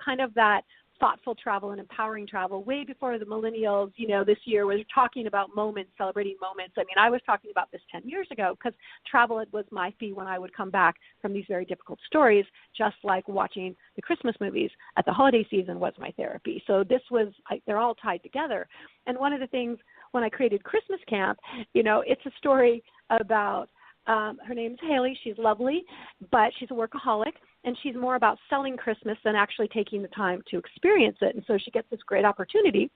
kind of that thoughtful travel and empowering travel way before the millennials, this year was talking about moments, celebrating moments. I mean, I was talking about this 10 years ago because travel was my fee when I would come back from these very difficult stories, just like watching the Christmas movies at the holiday season was my therapy. So this was, they're all tied together. And one of the things when I created Christmas Camp, it's a story about her name's Haley. She's lovely, but she's a workaholic, and she's more about selling Christmas than actually taking the time to experience it. And so she gets this great opportunity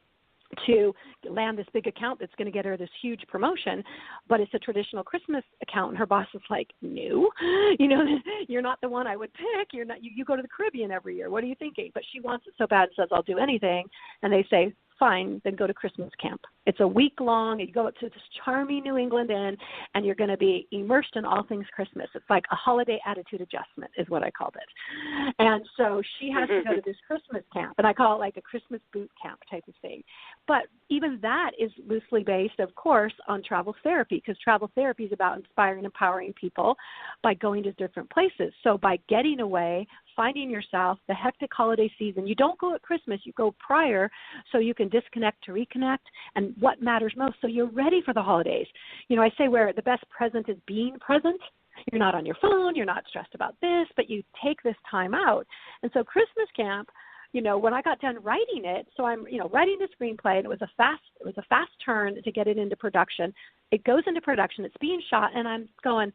to land this big account that's going to get her this huge promotion, but it's a traditional Christmas account. And her boss is like, no, you're not the one I would pick. You're not. You go to the Caribbean every year. What are you thinking? But she wants it so bad, says, I'll do anything. And they say, fine, then go to Christmas camp. It's a week long. You go to this charming New England inn, and you're going to be immersed in all things Christmas. It's like a holiday attitude adjustment is what I called it. And so she has to go to this Christmas camp, and I call it like a Christmas boot camp type of thing. But even that is loosely based, of course, on travel therapy, because travel therapy is about inspiring and empowering people by going to different places. So by getting away, finding yourself, the hectic holiday season, you don't go at Christmas, you go prior so you can disconnect to reconnect and what matters most so you're ready for the holidays. I say where the best present is being present. You're not on your phone, you're not stressed about this, but you take this time out. And so Christmas Camp, when I got done writing it, so I'm, writing the screenplay, and it was a fast turn to get it into production. It goes into production, it's being shot, and I'm going,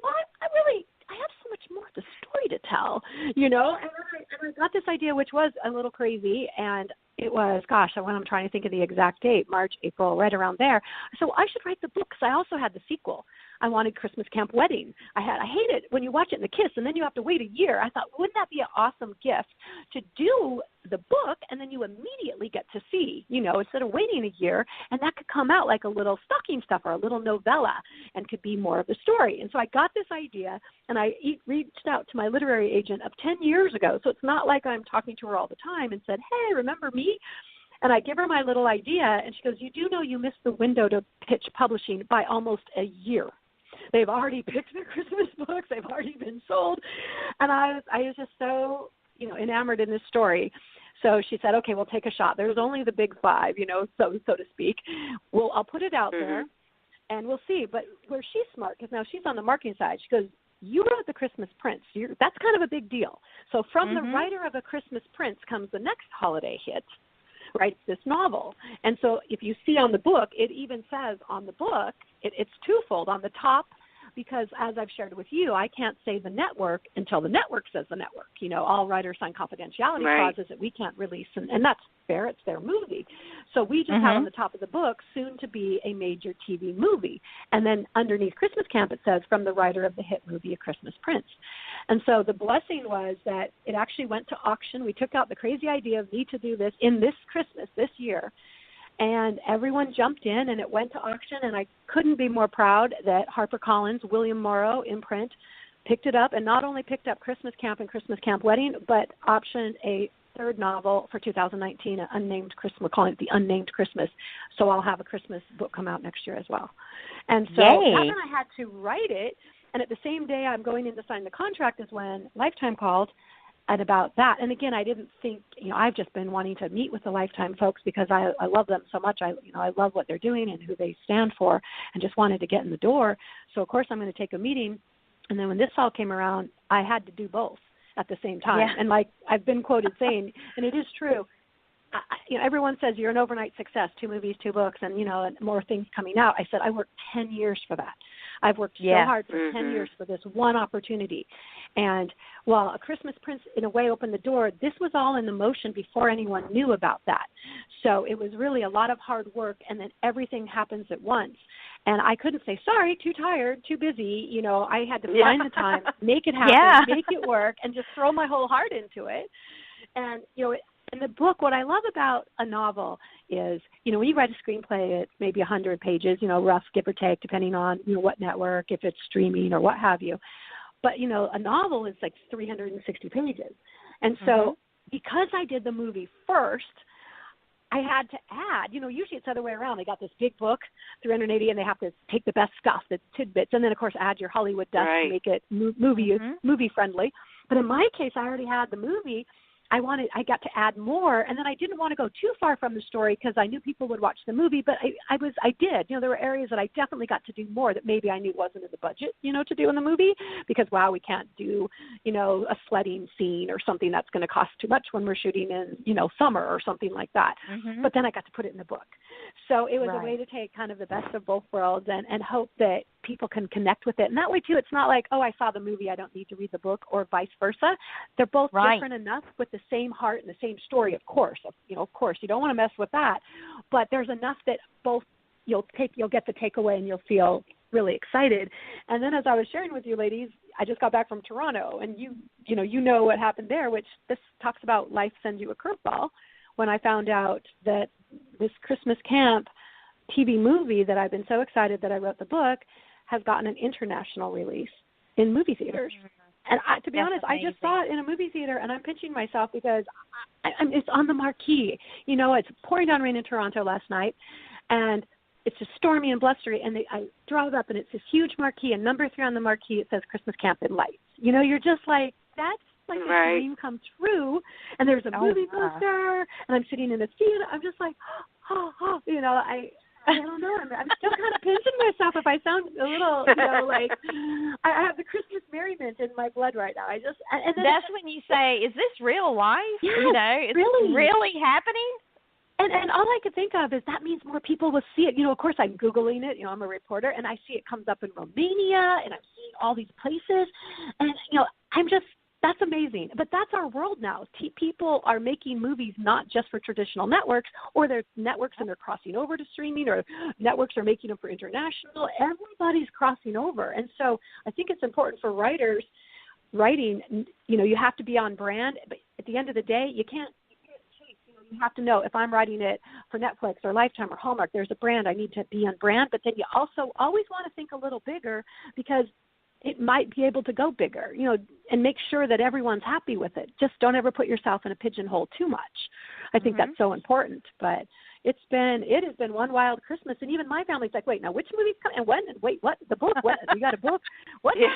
well, I have so much more of the story to tell, and I got this idea, which was a little crazy, and it was, when I'm trying to think of the exact date, March, April, right around there. So I should write the book because I also had the sequel. I wanted Christmas Camp Wedding. I hate it when you watch it in the Kiss and then you have to wait a year. I thought, wouldn't that be an awesome gift to do the book and then you immediately get to see, instead of waiting a year, and that could come out like a little stocking stuffer, a little novella, and could be more of the story. And so I got this idea, and I reached out to my literary agent of 10 years ago. So it's not like I'm talking to her all the time and said, hey, remember me? And I give her my little idea, and she goes, you do know you missed the window to pitch publishing by almost a year. They've already picked their Christmas books. They've already been sold. And I was just so, enamored in this story. So she said, okay, we'll take a shot. There's only the big five, so to speak. Well, I'll put it out there, and we'll see. But where she's smart, because now she's on the marketing side, she goes, you wrote The Christmas Prince. That's kind of a big deal. So from the writer of A Christmas Prince comes the next holiday hit, writes this novel. And so if you see on the book, it even says on the book, it's twofold. On the top, because as I've shared with you, I can't say the network until the network says the network. All writers sign confidentiality clauses that we can't release, and that's fair. It's their movie. So we just have on the top of the book, soon to be a major TV movie. And then underneath Christmas Camp, it says, from the writer of the hit movie A Christmas Prince. And so the blessing was that it actually went to auction. We took out the crazy idea of need to do this in this Christmas, this year. And everyone jumped in, and it went to auction, and I couldn't be more proud that HarperCollins, William Morrow imprint, picked it up, and not only picked up Christmas Camp and Christmas Camp Wedding, but optioned a third novel for 2019, an unnamed Christmas. We're calling it The Unnamed Christmas. So I'll have a Christmas book come out next year as well. And so then I had to write it, and at the same day I'm going in to sign the contract is when Lifetime called. And about that, and again, I didn't think, I've just been wanting to meet with the Lifetime folks because I love them so much. I love what they're doing and who they stand for, and just wanted to get in the door. So of course I'm going to take a meeting. And then when this all came around, I had to do both at the same time. Yeah. And like I've been quoted saying, and it is true, everyone says you're an overnight success, 2 movies, 2 books, and, and more things coming out. I said, I worked 10 years for that. I've worked so hard for 10 years for this one opportunity. And while A Christmas Prince, in a way, opened the door, this was all in the motion before anyone knew about that. So it was really a lot of hard work, and then everything happens at once. And I couldn't say, sorry, too tired, too busy. I had to find the time, make it happen, make it work, and just throw my whole heart into it. And, in the book, what I love about a novel is, when you write a screenplay at maybe 100 pages, rough, give or take, depending on, what network, if it's streaming or what have you. But, a novel is like 360 pages. And so because I did the movie first, I had to add, usually it's the other way around. They got this big book, 380, and they have to take the best stuff, the tidbits, and then, of course, add your Hollywood dust to make it movie friendly. But in my case, I already had the movie. I got to add more, and then I didn't want to go too far from the story because I knew people would watch the movie, but I did. There were areas that I definitely got to do more that maybe I knew wasn't in the budget, to do in the movie because, wow, we can't do, a sledding scene or something that's going to cost too much when we're shooting in, summer or something like that. But then I got to put it in the book. So it was a way to take kind of the best of both worlds and hope that people can connect with it. And that way, too, it's not like, oh, I saw the movie, I don't need to read the book, or vice versa. They're both different enough with the same heart and the same story, of course. Of course, you don't want to mess with that. But there's enough that both you'll get the takeaway and you'll feel really excited. And then as I was sharing with you ladies, I just got back from Toronto, and you know what happened there, which this talks about life sends you a curveball. When I found out that this Christmas camp TV movie that I've been so excited that I wrote the book has gotten an international release in movie theaters. And to be honest, amazing. I just saw it in a movie theater, and I'm pinching myself because it's on the marquee. It's pouring down rain in Toronto last night, and it's just stormy and blustery. And I drove up, and it's this huge marquee, and number 3 on the marquee, it says Christmas Camp in Lights. You're just like, that's like a dream come true. And there's a movie poster, and I'm sitting in a theater. I'm just like, I don't know. I'm still kind of pinching myself if I sound a little, like I have the Christmas merriment in my blood right now. And then that's when you say, "Is this real life?" Yes, it's really happening. And all I could think of is that means more people will see it. Of course, I'm Googling it. I'm a reporter, and I see it comes up in Romania, and I'm seeing all these places, and that's amazing. But that's our world now. People are making movies not just for traditional networks, or they're networks and they're crossing over to streaming, or networks are making them for international. Everybody's crossing over. And so I think it's important for writers writing, you have to be on brand. But at the end of the day, you can't chase. You have to know if I'm writing it for Netflix or Lifetime or Hallmark, there's a brand. I need to be on brand. But then you also always want to think a little bigger because it might be able to go bigger, and make sure that everyone's happy with it. Just don't ever put yourself in a pigeonhole too much. I think that's so important. But it has been one wild Christmas, and even my family's like, wait, now which movie's coming and when? And wait, what? The book? What? You got a book? What? Yeah.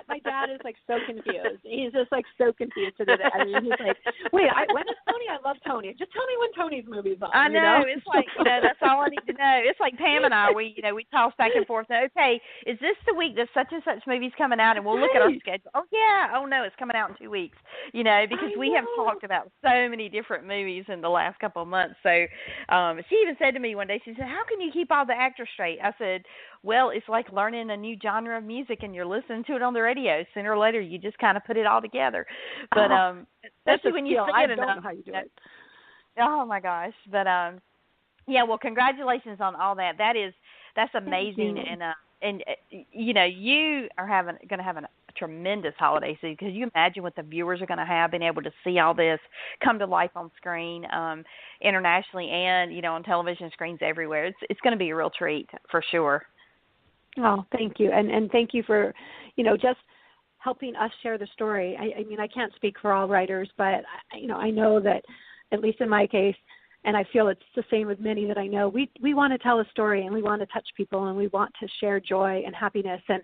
My dad is like so confused. He's just like so confused today. I mean, he's like, wait, when is Toni? I love Toni. Just tell me when Toni's movie's on. I know. It's like, that's all I need to know. It's like Pam and I, we toss back and forth. Okay, is this the week that such and such movie's coming out? And we'll look at our schedule. Oh yeah. Oh no, it's coming out in 2 weeks. Because we have talked about so many different movies in the last couple of months. So. She even said to me one day, she said, how can you keep all the actors straight? I said, well, it's like learning a new genre of music and you're listening to it on the radio. Sooner or later, you just kind of put it all together. But especially when you forget enough. I don't know how you do it. Oh, my gosh. But, well, congratulations on all that. That's amazing. And you are going to have a tremendous holiday season because you imagine what the viewers are going to have, being able to see all this come to life on screen internationally and, on television screens everywhere. It's going to be a real treat for sure. Oh, thank you. And thank you for, just helping us share the story. I mean, I can't speak for all writers, but, I know that, at least in my case, and I feel it's the same with many that I know, we want to tell a story and we want to touch people and we want to share joy and happiness. And,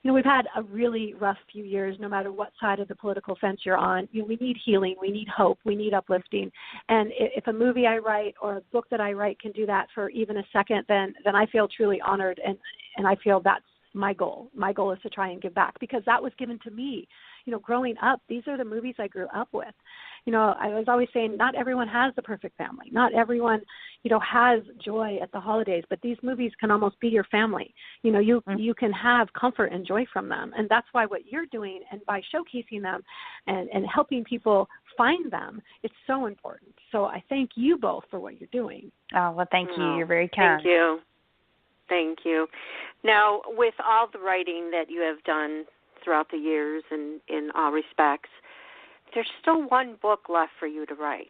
we've had a really rough few years, no matter what side of the political fence you're on. We need healing, we need hope, we need uplifting. And if a movie I write or a book that I write can do that for even a second, then I feel truly honored. And I feel that's my goal. My goal is to try and give back because that was given to me. Growing up, these are the movies I grew up with. I was always saying not everyone has the perfect family. Not everyone, has joy at the holidays, but these movies can almost be your family. You can have comfort and joy from them. And that's why what you're doing, and by showcasing them and helping people find them, it's so important. So I thank you both for what you're doing. Oh, well, thank you. You're very kind. Thank you. Now, with all the writing that you have done throughout the years and in all respects, there's still one book left for you to write,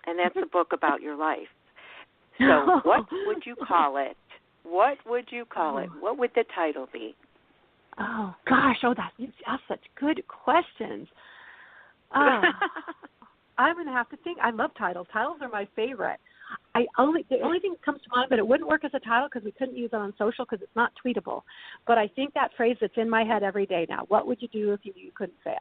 and that's a book about your life. So what would you call it? What would you call it? What would the title be? Oh, gosh. You ask such good questions. I'm going to have to think. I love titles. Titles are my favorite. The only thing that comes to mind, but it wouldn't work as a title because we couldn't use it on social because it's not tweetable. But I think that phrase that's in my head every day now, what would you do if you knew you couldn't fail?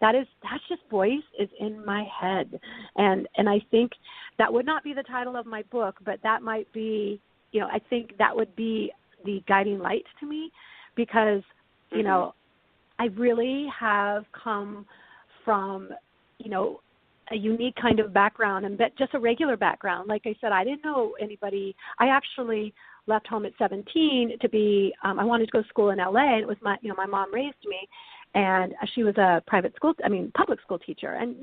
That's just voice is in my head. And I think that would not be the title of my book, but that might be, I think that would be the guiding light to me because, I really have come from, a unique kind of background and just a regular background. Like I said, I didn't know anybody. I actually left home at 17 to be, I wanted to go to school in LA, and it was my mom raised me, and she was a public school teacher. And,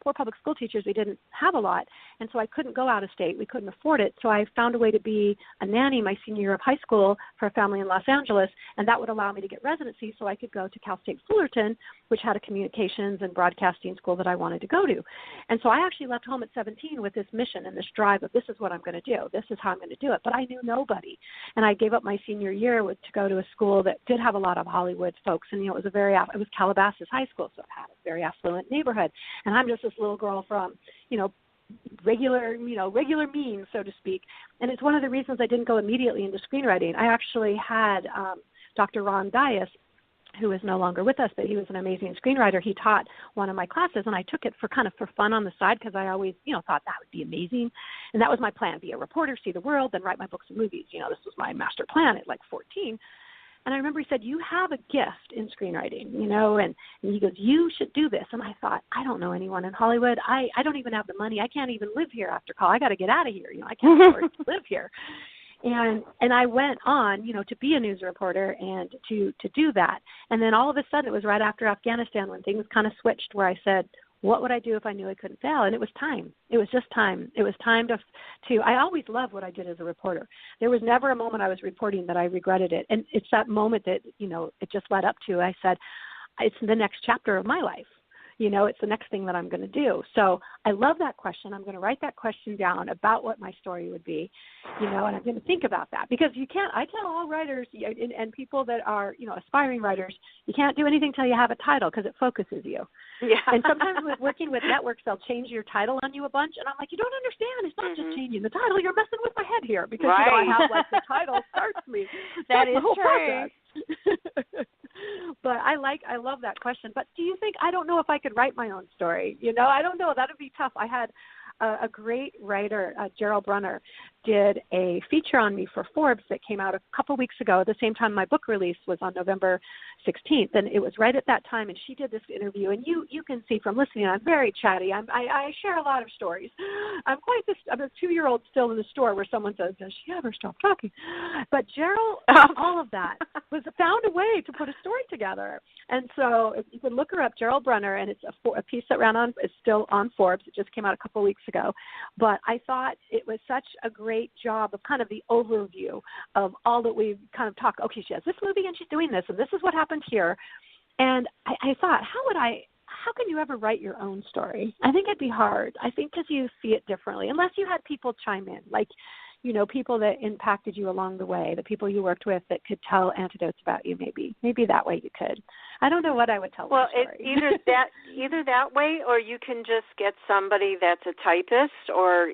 poor public school teachers, we didn't have a lot. And so I couldn't go out of state. We couldn't afford it. So I found a way to be a nanny my senior year of high school for a family in Los Angeles. And that would allow me to get residency so I could go to Cal State Fullerton, which had a communications and broadcasting school that I wanted to go to. And so I actually left home at 17 with this mission and this drive of this is what I'm going to do. This is how I'm going to do it. But I knew nobody. And I gave up my senior year to go to a school that did have a lot of Hollywood folks. And, it was Calabasas High School, so it had a very affluent neighborhood. And I'm just this little girl from, regular means, so to speak. And it's one of the reasons I didn't go immediately into screenwriting. I actually had Dr. Ron Dias, who is no longer with us, but he was an amazing screenwriter. He taught one of my classes, and I took it for fun on the side because I always, thought that would be amazing. And that was my plan, be a reporter, see the world, then write my books and movies. This was my master plan at 14. And I remember he said, you have a gift in screenwriting, and he goes, you should do this. And I thought, I don't know anyone in Hollywood. I don't even have the money. I can't even live here after college. I got to get out of here. I can't afford to live here. And I went on, to be a news reporter and to do that. And then all of a sudden, it was right after Afghanistan when things kind of switched where I said, what would I do if I knew I couldn't fail? And it was time. It was just time. It was time to I always loved what I did as a reporter. There was never a moment I was reporting that I regretted it. And it's that moment that, it just led up to. I said, it's the next chapter of my life. It's the next thing that I'm going to do. So I love that question. I'm going to write that question down about what my story would be, and I'm going to think about that because I tell all writers and people that are, aspiring writers, you can't do anything till you have a title because it focuses you. Yeah. And sometimes with working with networks, they'll change your title on you a bunch. And I'm like, you don't understand. It's not just changing the title. You're messing with my head here because I have the title starts me. That is true. But I love that question. But do you think, I don't know if I could write my own story. I don't know. That would be tough. I had a great writer, Gerald Brunner, did a feature on me for Forbes that came out a couple weeks ago at the same time my book release was on November 16th. And it was right at that time. And she did this interview. And you can see from listening, I'm very chatty. I share a lot of stories. I'm a 2-year-old still in the store where someone says, does she ever stop talking? But Gerald, all of that, found a way to put a story together. And so if you can look her up, Gerald Brunner, and it's a piece that is still on Forbes. It just came out a couple weeks ago. But I thought it was such a great job of kind of the overview of all that we've kind of talked. Okay, she has this movie and she's doing this, and this is what happened here. And I thought, how can you ever write your own story? I think it'd be hard. I think because you see it differently, unless you had people chime in, like, people that impacted you along the way, the people you worked with that could tell anecdotes about you. Maybe that way you could. I don't know what I would tell. Well, story. either that way, or you can just get somebody that's a typist, or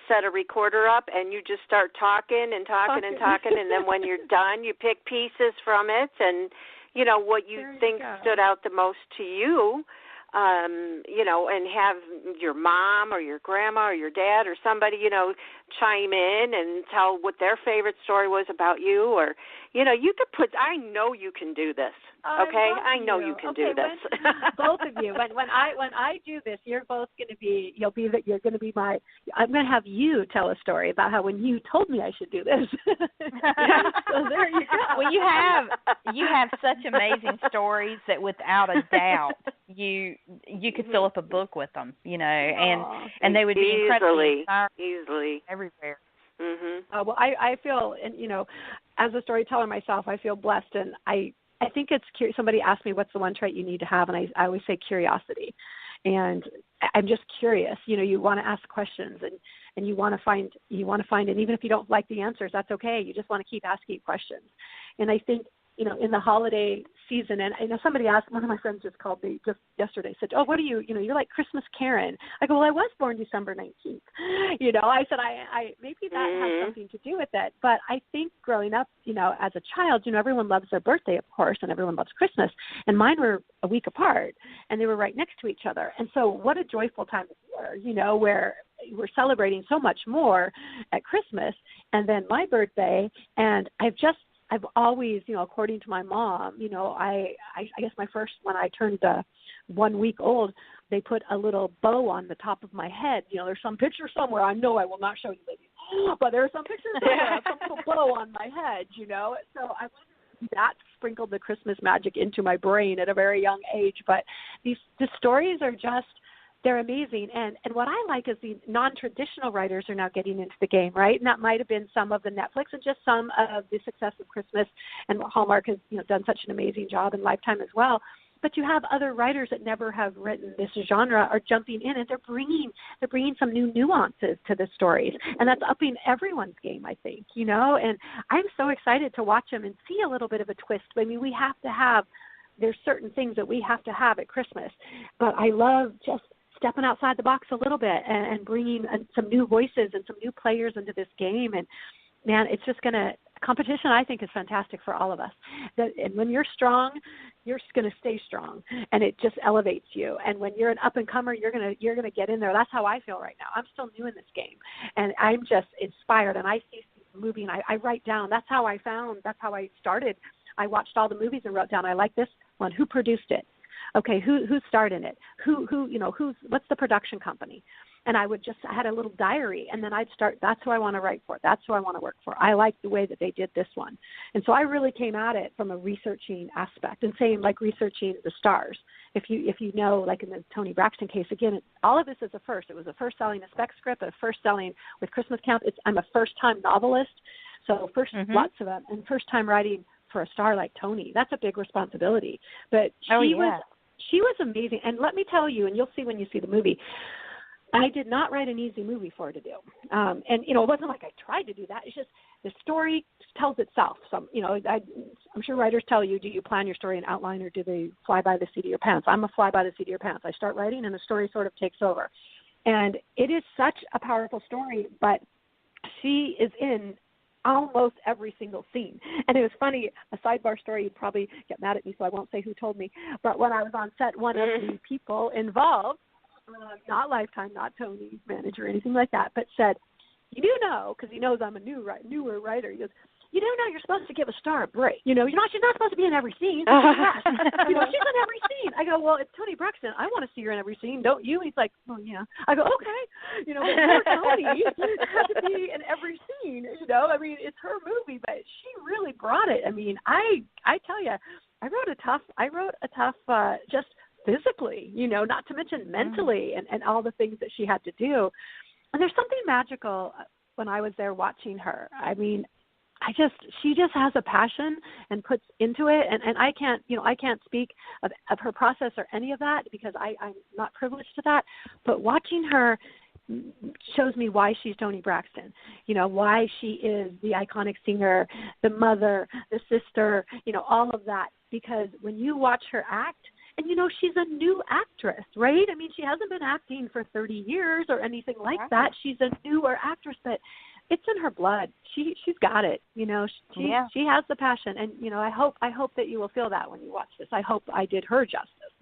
set a recorder up and you just start talking, and then when you're done, you pick pieces from it, and what you think stood out the most to you. and have your mom or your grandma or your dad or somebody, chime in and tell what their favorite story was about you, or, you could put, I know you can do this. Okay, I know you can do this. Both of you. When I do this, you're both going to be. You're going to be my. I'm going to have you tell a story about how when you told me I should do this. So there you go. Well, you have such amazing stories that without a doubt you could fill up a book with them. And they would be incredibly easily everywhere. Mm-hmm. Well, I feel, and as a storyteller myself, I feel blessed, and I think it's somebody asked me what's the one trait you need to have, and I always say curiosity. And I'm just curious. You want to ask questions, and you want to find, and even if you don't like the answers, that's okay. You just want to keep asking questions. And I think, in the holiday season, and somebody asked, one of my friends just called me just yesterday, said, "Oh, what are you? You're like Christmas Karen." I go, "Well, I was born December 19th." I said, I maybe that has something to do with it. But I think growing up, as a child, everyone loves their birthday, of course, and everyone loves Christmas. And mine were a week apart, and they were right next to each other. And so, what a joyful time of year, where we're celebrating so much more at Christmas, and then my birthday, and I've always, according to my mom, I guess my first, when I turned 1 week old, they put a little bow on the top of my head. There's some picture somewhere. I know I will not show you, ladies, but there are some pictures somewhere of some little bow on my head, So I wonder if that sprinkled the Christmas magic into my brain at a very young age. But the stories are just, they're amazing. And what I like is the non-traditional writers are now getting into the game, right? And that might have been some of the Netflix and just some of the success of Christmas, and Hallmark has done such an amazing job, and Lifetime as well. But you have other writers that never have written this genre are jumping in, and they're bringing some new nuances to the stories, and that's upping everyone's game, I think, And I'm so excited to watch them and see a little bit of a twist. I mean, there's certain things that we have to have at Christmas, but I love just stepping outside the box a little bit and bringing some new voices and some new players into this game. And, man, it's just competition, I think, is fantastic for all of us. And when you're strong, you're going to stay strong, and it just elevates you. And when you're an up-and-comer, you're going to get in there. That's how I feel right now. I'm still new in this game, and I'm just inspired, and I see movie, and I write down. That's how I started. I watched all the movies and wrote down, I like this one. Who produced it? Okay, who starred in it? What's the production company? And I had a little diary, and then I'd start, that's who I want to write for. That's who I want to work for. I like the way that they did this one. And so I really came at it from a researching aspect, and same like researching the stars. If you know, like in the Toni Braxton case, again, all of this is a first. It was a first selling a Spec script, a first selling with Christmas Count. I'm a first-time novelist, so lots of them, and first-time writing for a star like Toni. That's a big responsibility. But she was amazing. And let me tell you, and you'll see when you see the movie, I did not write an easy movie for her to do. And, it wasn't like I tried to do that. It's just the story tells itself. I'm sure writers tell you, do you plan your story in outline, or do they fly by the seat of your pants? I'm a fly by the seat of your pants. I start writing, and the story sort of takes over. And it is such a powerful story, but she is in almost every single scene. And it was funny, a sidebar story, you'd probably get mad at me, so I won't say who told me, but when I was on set, one of the people involved, not Lifetime, not Tony's manager or anything like that, but said, "You do know," because he knows I'm a newer writer, he goes, "You do know you're supposed to give a star a break. She's not supposed to be in every scene. She's in every scene." I go, "Well, it's Toni Braxton. I want to see her in every scene, don't you?" He's like, "Oh, yeah." I go, "Okay." But poor Toni had to be in every scene. I mean, it's her movie, but she really brought it. I mean, I tell you, I wrote a tough, just physically, not to mention mentally, and all the things that she had to do. And there's something magical when I was there watching her. I mean, she just has a passion and puts into it, and I can't speak of her process or any of that because I'm not privileged to that, but watching her shows me why she's Toni Braxton, why she is the iconic singer, the mother, the sister, all of that, because when you watch her act, and she's a new actress, right? I mean, she hasn't been acting for 30 years or anything like that. She's a newer actress, but it's in her blood. She's got it. She has the passion, and I hope that you will feel that when you watch this. I hope I did her justice.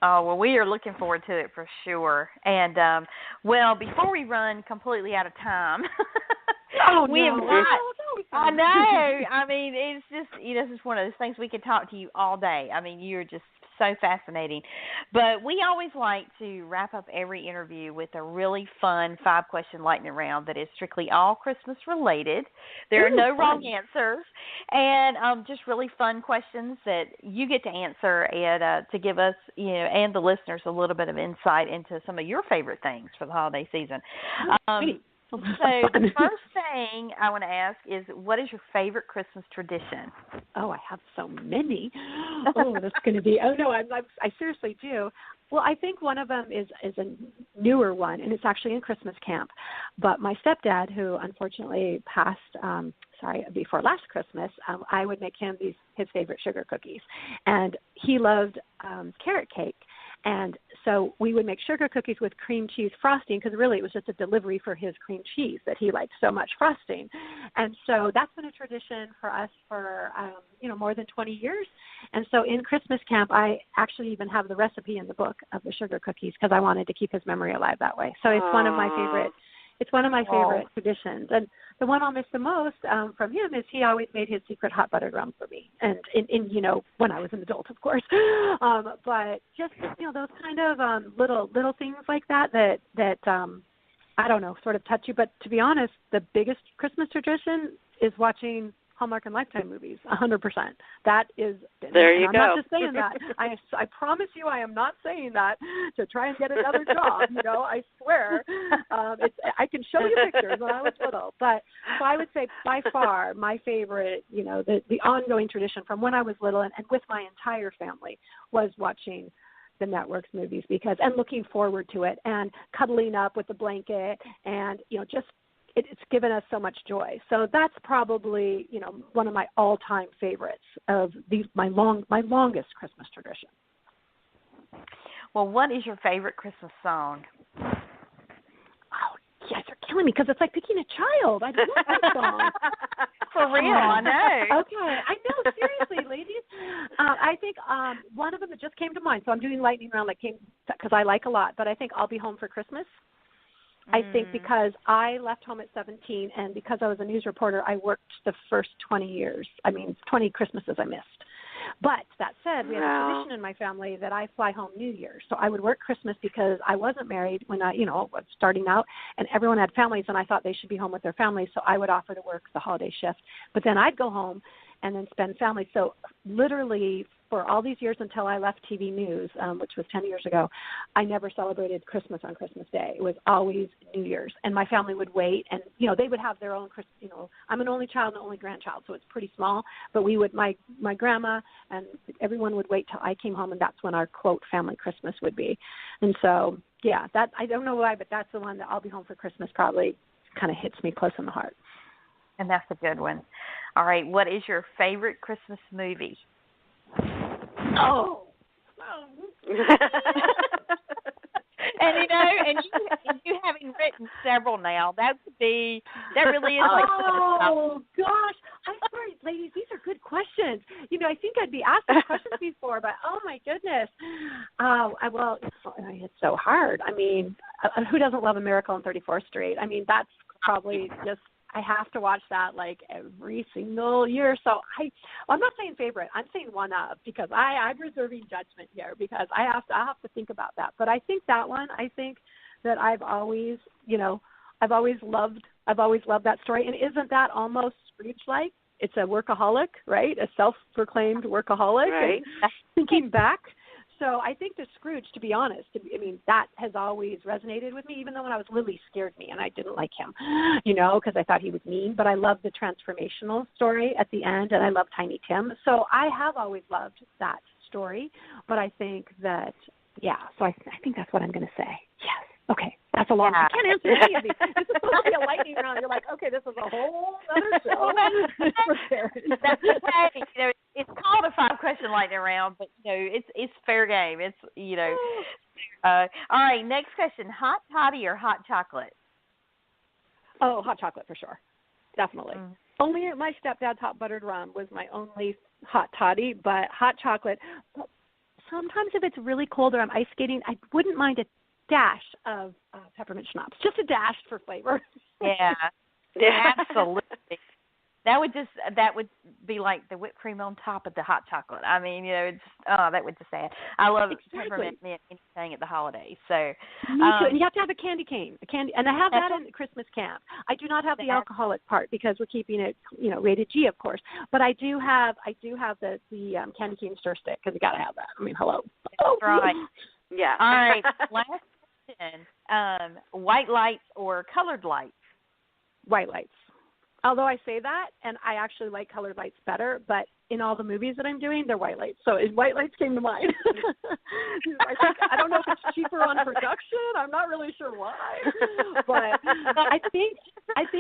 Oh, well, we are looking forward to it for sure. And, well, before we run completely out of time, we have I know. I mean, it's just, this is one of those things we could talk to you all day. I mean, you're just so fascinating. But we always like to wrap up every interview with a really fun 5-question lightning round that is strictly all Christmas related. There are no wrong answers, and just really fun questions that you get to answer and to give us, and the listeners a little bit of insight into some of your favorite things for the holiday season. So the first thing I want to ask is, what is your favorite Christmas tradition? Oh, I have so many. Oh, that's going to be. Oh no, I seriously do. Well, I think one of them is a newer one, and it's actually in Christmas camp. But my stepdad, who unfortunately passed, before last Christmas, I would make him his favorite sugar cookies, and he loved carrot cake. And so we would make sugar cookies with cream cheese frosting, because really it was just a delivery for his cream cheese that he liked so much frosting. And so that's been a tradition for us for, more than 20 years. And so in Christmas camp, I actually even have the recipe in the book of the sugar cookies, because I wanted to keep his memory alive that way. So it's one of my favorite. It's one of my favorite traditions. And the one I'll miss the most from him is he always made his secret hot buttered rum for me. And in when I was an adult, of course. But just, those kind of little things like that I don't know, sort of touch you. But to be honest, the biggest Christmas tradition is watching Hallmark and Lifetime movies, 100%. That is, there you I'm go. not just saying that. I promise you, I am not saying that to try and get another job. I swear. I can show you pictures when I was little. But so I would say by far my favorite, the ongoing tradition from when I was little and with my entire family was watching the network's movies and looking forward to it and cuddling up with the blanket and just. It's given us so much joy. So that's probably, one of my all-time favorites of my longest Christmas tradition. Well, what is your favorite Christmas song? Oh, you guys are killing me, because it's like picking a child. I love that song. For real, I know. Okay, I know. Seriously, ladies. I think one of them that just came to mind. So I'm doing lightning round because I like a lot. But I think I'll Be Home for Christmas. I think because I left home at 17, and because I was a news reporter, I worked the first 20 Christmases I missed. But that said, we have a tradition in my family that I fly home New Year's. So I would work Christmas because I wasn't married when I was starting out, and everyone had families, and I thought they should be home with their families. So I would offer to work the holiday shift. But then I'd go home and then spend family. So literally for all these years until I left TV news, which was 10 years ago, I never celebrated Christmas on Christmas Day. It was always New Year's. And my family would wait, and, they would have their own, I'm an only child and only grandchild, so it's pretty small. But we would, my grandma and everyone would wait till I came home, and that's when our, quote, family Christmas would be. And so, yeah, that I don't know why, but that's the one that I'll Be Home for Christmas probably kind of hits me close in the heart. And that's a good one. All right, what is your favorite Christmas movie? Oh. and you having written several now, that really is like. Oh gosh, I'm sorry, ladies. These are good questions. I think I'd be asked these questions before, but oh my goodness. It's so hard. I mean, who doesn't love A Miracle on 34th Street? I mean, that's probably just. I have to watch that like every single year. So I'm not saying favorite. I'm saying one of, because I'm reserving judgment here because I have to think about that. But I think that one. I think that I've always loved that story. And isn't that almost Scrooge-like? It's a workaholic, right? A self-proclaimed workaholic. Right. And thinking back. So I think the Scrooge, to be honest, that has always resonated with me, even though when I was little, he scared me and I didn't like him, because I thought he was mean. But I love the transformational story at the end, and I love Tiny Tim. So I have always loved that story. But I think that, so I think that's what I'm going to say. Yes. Okay. That's a long I can't answer any of these. This is supposed to be a lightning round. You're like, okay, this is a whole other show. That's okay. It's called a 5-question lightning round, but it's fair game. It's all right. Next question: hot toddy or hot chocolate? Oh, hot chocolate for sure, definitely. Only my stepdad's hot buttered rum was my only hot toddy, but hot chocolate. sometimes if it's really cold or I'm ice skating, I wouldn't mind a dash of peppermint schnapps, just a dash for flavor. Yeah, Yeah. absolutely. That would be like the whipped cream on top of the hot chocolate. I mean, it's that would just add. I love peppermint mint anything at the holidays. So me too. And you have to have a candy cane, and I have that in Christmas camp. I do not have the alcoholic part because we're keeping it, rated G, of course. But I do have the candy cane stir stick because you got to have that. I mean, hello. That's right. Yeah. All right. Last question: white lights or colored lights? White lights. Although I say that, and I actually like colored lights better, but in all the movies that I'm doing, they're white lights. So white lights came to mind. I don't know if it's cheaper on production. I'm not really sure why. But I think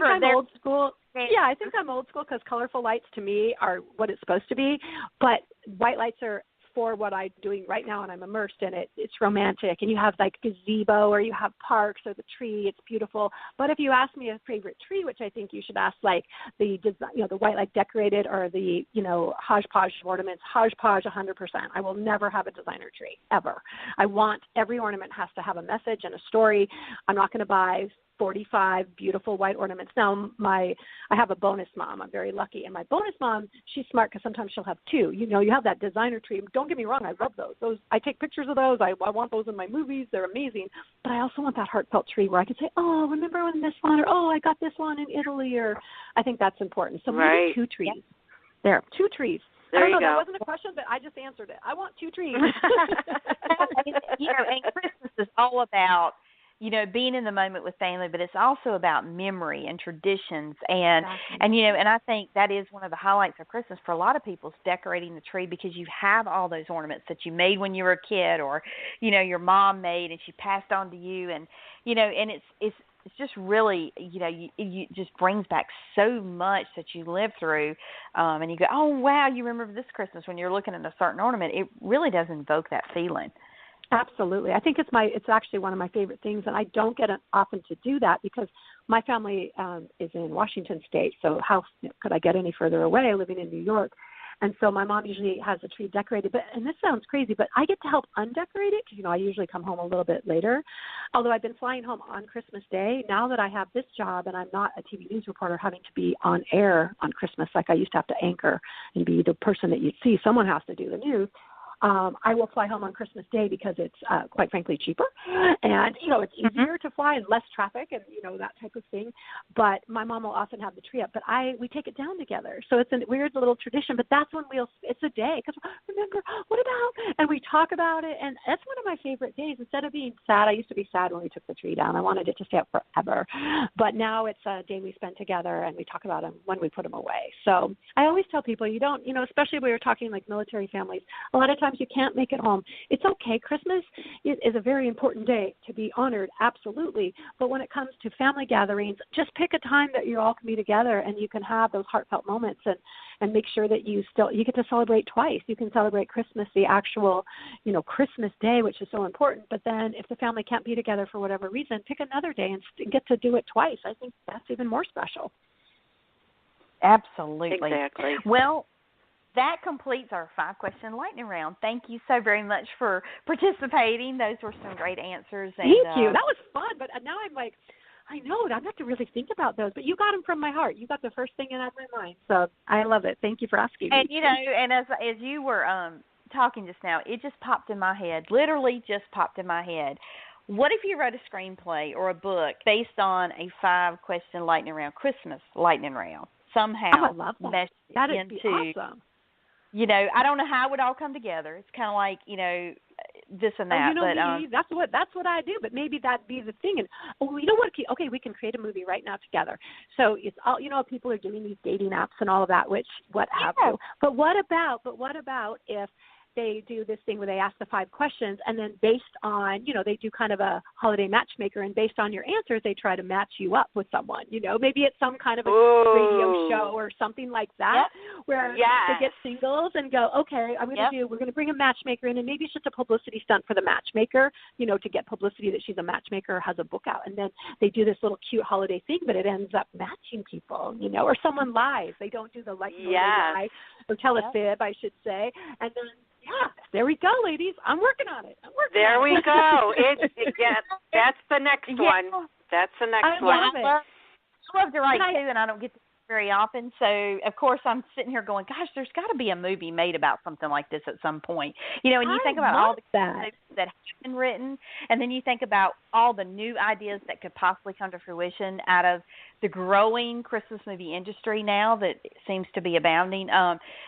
I'm old school. Yeah, I think I'm old school because colorful lights to me are what it's supposed to be. But white lights are for what I'm doing right now, and I'm immersed in it. It's romantic, and you have like gazebo, or you have parks, or the tree. It's beautiful. But if you ask me a favorite tree, which I think you should ask, like the design, the white like decorated, or the hodgepodge ornaments. Hodgepodge, 100%. I will never have a designer tree ever. I want every ornament has to have a message and a story. I'm not going to buy 45 beautiful white ornaments. Now, I have a bonus mom. I'm very lucky. And my bonus mom, she's smart because sometimes she'll have two. You have that designer tree. Don't get me wrong. I love those. I take pictures of those. I want those in my movies. They're amazing. But I also want that heartfelt tree where I can say, oh, remember when this one? Or, oh, I got this one in Italy. Or I think that's important. So maybe two trees. Yep. There, two trees. There I don't know. you go. That wasn't a question, but I just answered it. I want two trees. And Christmas is all about being in the moment with family, but it's also about memory and traditions. And I think that is one of the highlights of Christmas for a lot of people, is decorating the tree, because you have all those ornaments that you made when you were a kid, or, your mom made and she passed on to you. And, and it's just really, you just brings back so much that you live through. And you go, oh, wow, you remember this Christmas when you're looking at a certain ornament. It really does invoke that feeling. Absolutely. I think it's actually one of my favorite things, and I don't get often to do that because my family is in Washington State, so how could I get any further away living in New York? And so my mom usually has the tree decorated, and this sounds crazy, but I get to help undecorate it because, I usually come home a little bit later. Although I've been flying home on Christmas Day, now that I have this job and I'm not a TV news reporter having to be on air on Christmas like I used to have to anchor and be the person that you'd see, someone has to do the news. I will fly home on Christmas Day because it's, quite frankly, cheaper. And, it's easier to fly and less traffic and, that type of thing. But my mom will often have the tree up. But we take it down together. So it's a weird little tradition. But that's when it's a day. Because remember, what about? And we talk about it. And that's one of my favorite days. Instead of being sad, I used to be sad when we took the tree down. I wanted it to stay up forever. But now it's a day we spend together and we talk about them when we put them away. So I always tell people, you don't, especially when we're talking like military families, a lot of times you can't make it home. It's okay. Christmas is a very important day to be honored, absolutely. But when it comes to family gatherings, just pick a time that you all can be together and you can have those heartfelt moments and make sure that you get to celebrate twice. You can celebrate Christmas, the actual, Christmas day, which is so important. But then if the family can't be together for whatever reason, pick another day and get to do it twice. I think that's even more special. Absolutely. Exactly. Well, that completes our 5-question lightning round. Thank you so very much for participating. Those were some great answers. Thank you. That was fun. But now I'm like, I know, I have to really think about those. But you got them from my heart. You got the first thing out of my mind. So I love it. Thank you for asking me. And, and as you were talking just now, it just popped in my head, literally just popped in my head. What if you wrote a screenplay or a book based on a 5-question lightning round, Christmas lightning round, somehow? I love that. That'd be awesome. I don't know how it would all come together. It's kind of like, this and that. That's what I do. But maybe that'd be the thing. And you know what? Okay, we can create a movie right now together. So it's all, people are doing these dating apps and all of that, what have you. But what about if they do this thing where they ask the 5 questions and then based on, they do kind of a holiday matchmaker, and based on your answers, they try to match you up with someone, maybe it's some kind of a radio show or something like that, where they get singles and go, okay, we're going to bring a matchmaker in, and maybe it's just a publicity stunt for the matchmaker, to get publicity that she's a matchmaker or has a book out. And then they do this little cute holiday thing, but it ends up matching people, or someone lies. They don't do the lie or tell a fib, I should say. And then, Yeah, there we go, ladies. I'm working on it. There we go. That's the next one. That's the next one. I love to write too, and I don't get to very often. So, of course, I'm sitting here going, gosh, there's got to be a movie made about something like this at some point. You know, and you think about all the that have been written, and then you think about all the new ideas that could possibly come to fruition out of the growing Christmas movie industry now that seems to be abounding.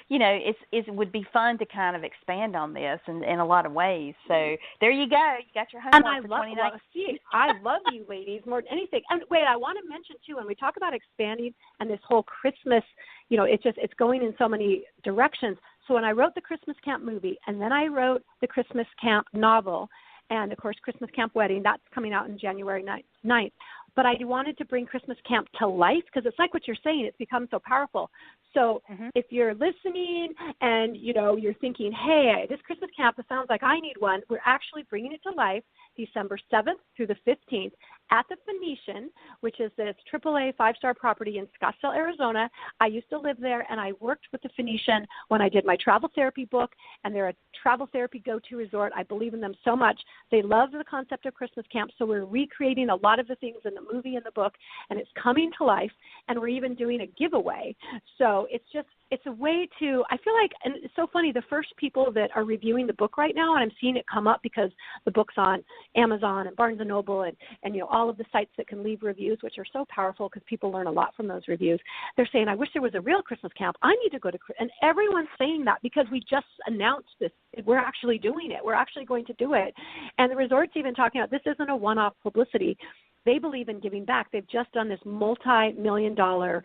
You know, it would be fun to kind of expand on this in a lot of ways. So there you go. You got your homework for 2019. I love you ladies more than anything. And wait, I want to mention too, when we talk about expanding and this whole Christmas, you know, it's going in so many directions. So when I wrote the Christmas Camp movie, and then I wrote the Christmas Camp novel, and, of course, Christmas Camp Wedding, that's coming out in January 9th. But I wanted to bring Christmas Camp to life because it's like what you're saying. It's become so powerful. So if you're listening and, you know, you're thinking, hey, this Christmas Camp, it sounds like I need one, we're actually bringing it to life December 7th through the 15th at the Phoenician, which is this AAA 5-star property in Scottsdale, Arizona. I used to live there, and I worked with the Phoenician when I did my travel therapy book, and they're a travel therapy go-to resort. I believe in them so much. They love the concept of Christmas camp, so we're recreating a lot of the things in the movie and the book, and it's coming to life, and we're even doing a giveaway. So it's a way to, I feel like, and it's so funny, the first people that are reviewing the book right now, and I'm seeing it come up because the book's on Amazon and Barnes & Noble and you know, all of the sites that can leave reviews, which are so powerful because people learn a lot from those reviews. They're saying, I wish there was a real Christmas camp. I need to go to, and everyone's saying that because we just announced this. We're actually doing it. We're actually going to do it. And the resort's even talking about this isn't a one-off publicity. They believe in giving back. They've just done this multi-million-dollar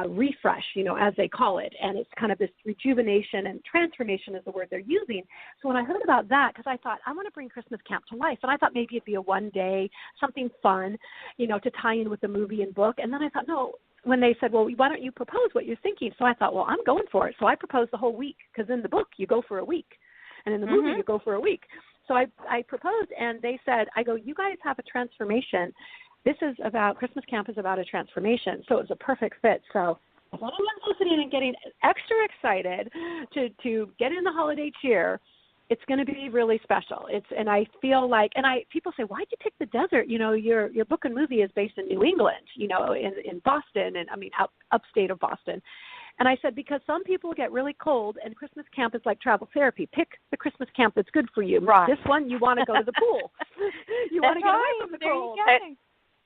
refresh, you know, as they call it, and it's kind of this rejuvenation and transformation is the word they're using. So when I heard about that, because I thought, I want to bring Christmas camp to life, and I thought maybe it'd be a one-day, something fun, you know, to tie in with the movie and book, and then I thought, no, when they said, well, why don't you propose what you're thinking? So I thought, well, I'm going for it. So I proposed the whole week, because in the book, you go for a week, and in the movie, you go for a week. So I proposed, and they said, I go, you guys have a transformation. This is about, Christmas camp is about a transformation. So it was a perfect fit. So if anyone's listening and getting extra excited to get in the holiday cheer, it's going to be really special. And I feel like, people say, why'd you pick the desert? You know, your book and movie is based in New England, you know, in Boston, and I mean, upstate of Boston. And I said, because some people get really cold, and Christmas camp is like travel therapy. Pick the Christmas camp that's good for you. Right. This one, you want to go to the pool. You want to get away from the cold.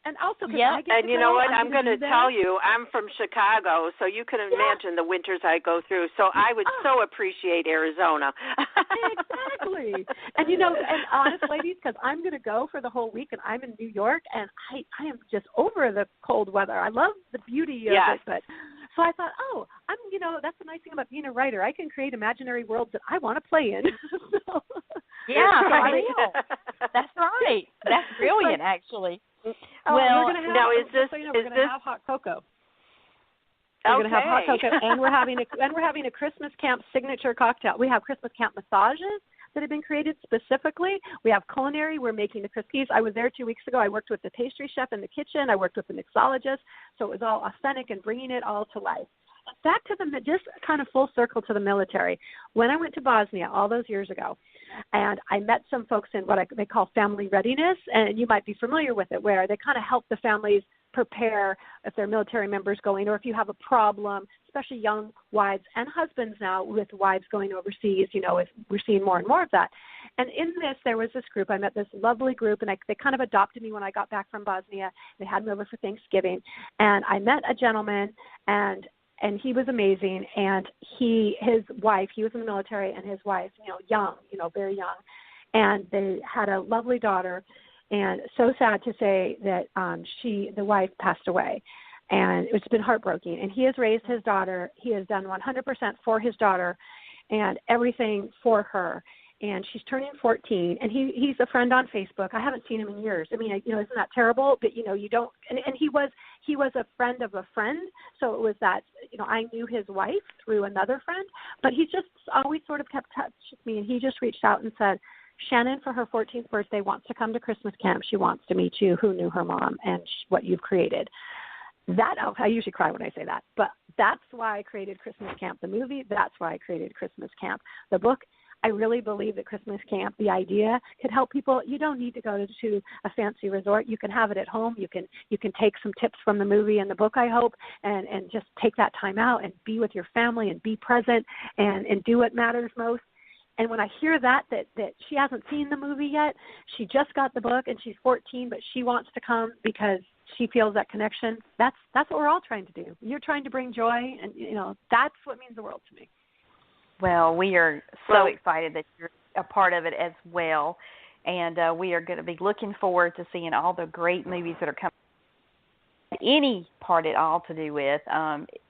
And also, and you know what? I'm going to tell you, I'm from Chicago, so you can imagine the winters I go through. So I would so appreciate Arizona. Exactly. And, you know, and honest, ladies, because I'm going to go for the whole week, and I'm in New York, and I am just over the cold weather. I love the beauty of it, but so I thought, you know, that's the nice thing about being a writer. I can create imaginary worlds that I want to play in. So, that's right. That's brilliant, actually. Well, we're going to have hot cocoa. We're going to have hot cocoa, and we're having a Christmas camp signature cocktail. We have Christmas camp massages that have been created specifically. We have culinary. We're making the Crispies. I was there 2 weeks ago. I worked with the pastry chef in the kitchen. I worked with the mixologist. So it was all authentic and bringing it all to life. Back to just kind of full circle to the military. When I went to Bosnia all those years ago, and I met some folks in what they call family readiness, and you might be familiar with it, where they kind of help the families prepare if they're military members going, or if you have a problem, especially young wives and husbands now with wives going overseas, you know, we're seeing more and more of that. And in this, there was this group. I met this lovely group, and they kind of adopted me when I got back from Bosnia. They had me over for Thanksgiving, and I met a gentleman, and he was amazing, and his wife, he was in the military, and his wife, you know, young, you know, very young, and they had a lovely daughter, and so sad to say that the wife passed away, and it's been heartbreaking, and he has raised his daughter. He has done 100% for his daughter and everything for her. And she's turning 14, and he's a friend on Facebook. I haven't seen him in years. I mean, you know, isn't that terrible? But, you know, you don't – and he was a friend of a friend, so it was that, you know, I knew his wife through another friend. But he just always sort of kept touch with me, and he just reached out and said, Shannon, for her 14th birthday, wants to come to Christmas camp. She wants to meet you, who knew her mom, and what you've created. I usually cry when I say that, but that's why I created Christmas Camp, the movie. That's why I created Christmas Camp, the book. I really believe that Christmas camp, the idea, could help people. You don't need to go to a fancy resort. You can have it at home. You can take some tips from the movie and the book, I hope, and just take that time out and be with your family and be present and do what matters most. And when I hear that she hasn't seen the movie yet, she just got the book and she's 14, but she wants to come because she feels that connection. That's what we're all trying to do. You're trying to bring joy, and that's what means the world to me. Well, we are so excited that you're a part of it as well, and we are going to be looking forward to seeing all the great movies that are coming. Any part at all to do with.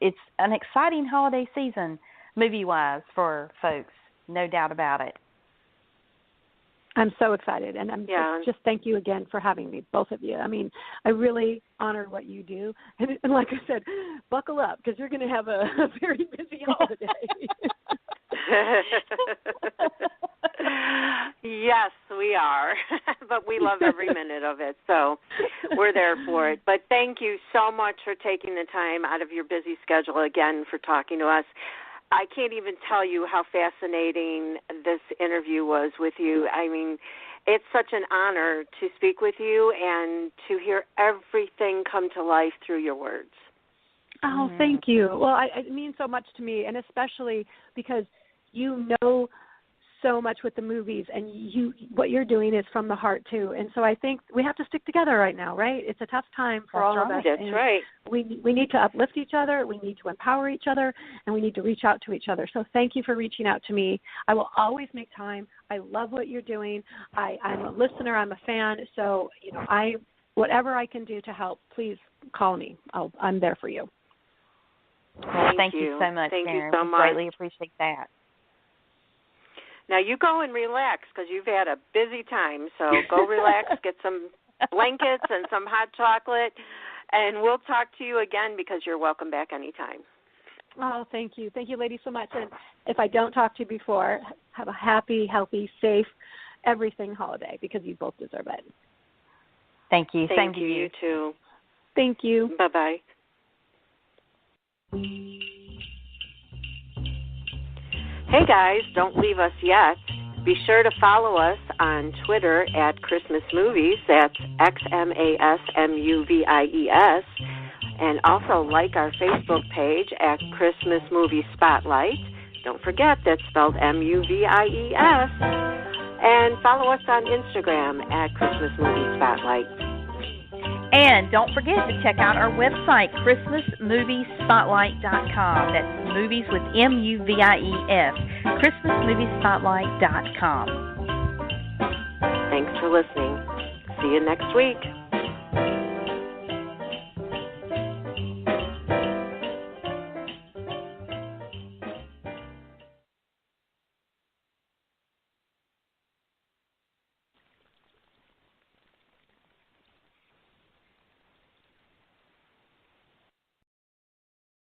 It's an exciting holiday season, movie-wise, for folks. No doubt about it. I'm so excited, and just thank you again for having me, both of you. I mean, I really honor what you do, and like I said, buckle up because you're going to have a very busy holiday. Yes, we are, but we love every minute of it, so we're there for it. But thank you so much for taking the time out of your busy schedule again for talking to us. I can't even tell you how fascinating this interview was with you. I mean, it's such an honor to speak with you and to hear everything come to life through your words. Oh, thank you. Well, it means so much to me, and especially because you know so much with the movies, and what you're doing is from the heart too. And so I think we have to stick together right now, right? It's a tough time for all of us. That's right. We need to uplift each other, we need to empower each other, and we need to reach out to each other. So thank you for reaching out to me. I will always make time. I love what you're doing. I'm a listener. I'm a fan. So whatever I can do to help, please call me. I'm there for you. Well, thank you so much, Thank Karen. you so much. We greatly appreciate that. Now you go and relax because you've had a busy time. So go relax, get some blankets and some hot chocolate, and we'll talk to you again because you're welcome back anytime. Oh, thank you. Thank you, ladies, so much. And if I don't talk to you before, have a happy, healthy, safe, everything holiday because you both deserve it. Thank you. Thank you. You too. Thank you. Bye-bye. Hey guys, don't leave us yet. Be sure to follow us on Twitter at Christmas Movies. That's XMASMUVIES. And also like our Facebook page at Christmas MuVies Spotlight. Don't forget that's spelled MUVIES. And follow us on Instagram at Christmas MuVies Spotlight. And don't forget to check out our website, ChristmasMoviesSpotlight.com. That's movies with MUVIES. ChristmasMoviesSpotlight.com. Thanks for listening. See you next week.